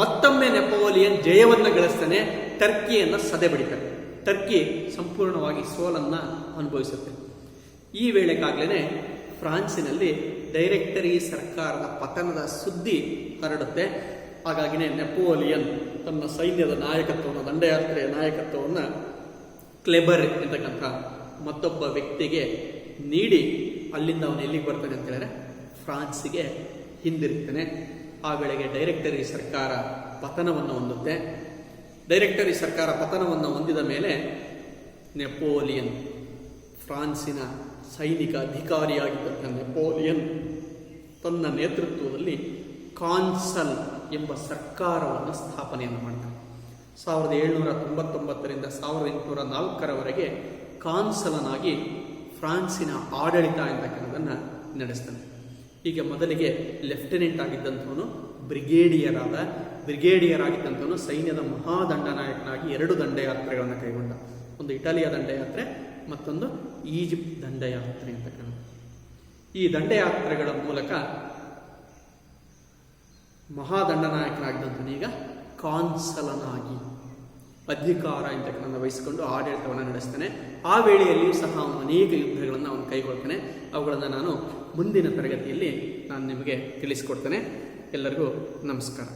ಮತ್ತೊಮ್ಮೆ ನೆಪೋಲಿಯನ್ ಜಯವನ್ನು ಗಳಿಸ್ತಾನೆ, ಟರ್ಕಿಯನ್ನು ಸದೆ ಬಡಿತಾನೆ. ಟರ್ಕಿ ಸಂಪೂರ್ಣವಾಗಿ ಸೋಲನ್ನು ಅನುಭವಿಸುತ್ತೆ. ಈ ವೇಳೆಗಾಗಲೇ ಫ್ರಾನ್ಸಿನಲ್ಲಿ ಡೈರೆಕ್ಟರಿ ಸರ್ಕಾರದ ಪತನದ ಸುದ್ದಿ ಹರಡುತ್ತೆ. ಹಾಗಾಗಿನೇ ನೆಪೋಲಿಯನ್ ತನ್ನ ಸೈನ್ಯದ ನಾಯಕತ್ವವನ್ನು, ದಂಡಯಾತ್ರೆಯ ನಾಯಕತ್ವವನ್ನು ಕ್ಲೆಬರ್ ಎಂತಕ್ಕಂಥ ಮತ್ತೊಬ್ಬ ವ್ಯಕ್ತಿಗೆ ನೀಡಿ ಅಲ್ಲಿಂದ ಅವನು ಎಲ್ಲಿಗೆ ಬರ್ತಾನೆ ಅಂತ ಹೇಳಿದ್ರೆ ಫ್ರಾನ್ಸಿಗೆ ಹಿಂದಿರುತ್ತಾನೆ. ಆ ವೇಳೆಗೆ ಡೈರೆಕ್ಟರಿ ಸರ್ಕಾರ ಪತನವನ್ನು ಹೊಂದುತ್ತೆ. ಡೈರೆಕ್ಟರಿ ಸರ್ಕಾರ ಪತನವನ್ನು ಹೊಂದಿದ ಮೇಲೆ ನೆಪೋಲಿಯನ್, ಫ್ರಾನ್ಸಿನ ಸೈನಿಕ ಅಧಿಕಾರಿಯಾಗಿದ್ದಂಥ ನೆಪೋಲಿಯನ್ ತನ್ನ ನೇತೃತ್ವದಲ್ಲಿ ಕಾನ್ಸಲ್ ಎಂಬ ಸರ್ಕಾರವನ್ನು ಸ್ಥಾಪನೆಯನ್ನು ಮಾಡ್ತಾನೆ. 1799ರಿಂದ 1804ರವರೆಗೆ ಕಾನ್ಸಲನಾಗಿ ಫ್ರಾನ್ಸಿನ ಆಡಳಿತ ಎಂತಕ್ಕಂಥದ್ದನ್ನು ನಡೆಸ್ತಾನೆ. ಈಗ ಮೊದಲಿಗೆ ಲೆಫ್ಟಿನೆಂಟ್ ಆಗಿದ್ದಂಥವನು ಬ್ರಿಗೇಡಿಯರ್ ಆಗಿದ್ದಂಥವನು ಸೈನ್ಯದ ಮಹಾದಂಡನಾಯಕನಾಗಿ 2 ದಂಡಯಾತ್ರೆಗಳನ್ನು ಕೈಗೊಂಡ. ಒಂದು ಇಟಲಿಯ ದಂಡಯಾತ್ರೆ, ಮತ್ತೊಂದು ಈಜಿಪ್ಟ್ ದಂಡಯಾತ್ರೆ ಅಂತಕ್ಕಂಥ. ಈ ದಂಡಯಾತ್ರೆಗಳ ಮೂಲಕ ಮಹಾದಂಡನಾಯಕನಾಗಿದ್ದಂಥವನು ಈಗ ಕಾನ್ಸಲನಾಗಿ ಅಧಿಕಾರ ಇಂತಕ್ಕಂಥ ವಹಿಸಿಕೊಂಡು ಆಡಳಿತವನ್ನು ನಡೆಸ್ತಾನೆ. ಆ ವೇಳೆಯಲ್ಲಿಯೂ ಸಹ ಅವನು ಅನೇಕ ಯುದ್ಧಗಳನ್ನು ಅವನು ಕೈಗೊಳ್ತಾನೆ. ಅವುಗಳನ್ನು ನಾನು ಮುಂದಿನ ತರಗತಿಯಲ್ಲಿ ನಾನು ನಿಮಗೆ ತಿಳಿಸಿಕೊಡ್ತೇನೆ. ಎಲ್ಲರಿಗೂ ನಮಸ್ಕಾರ.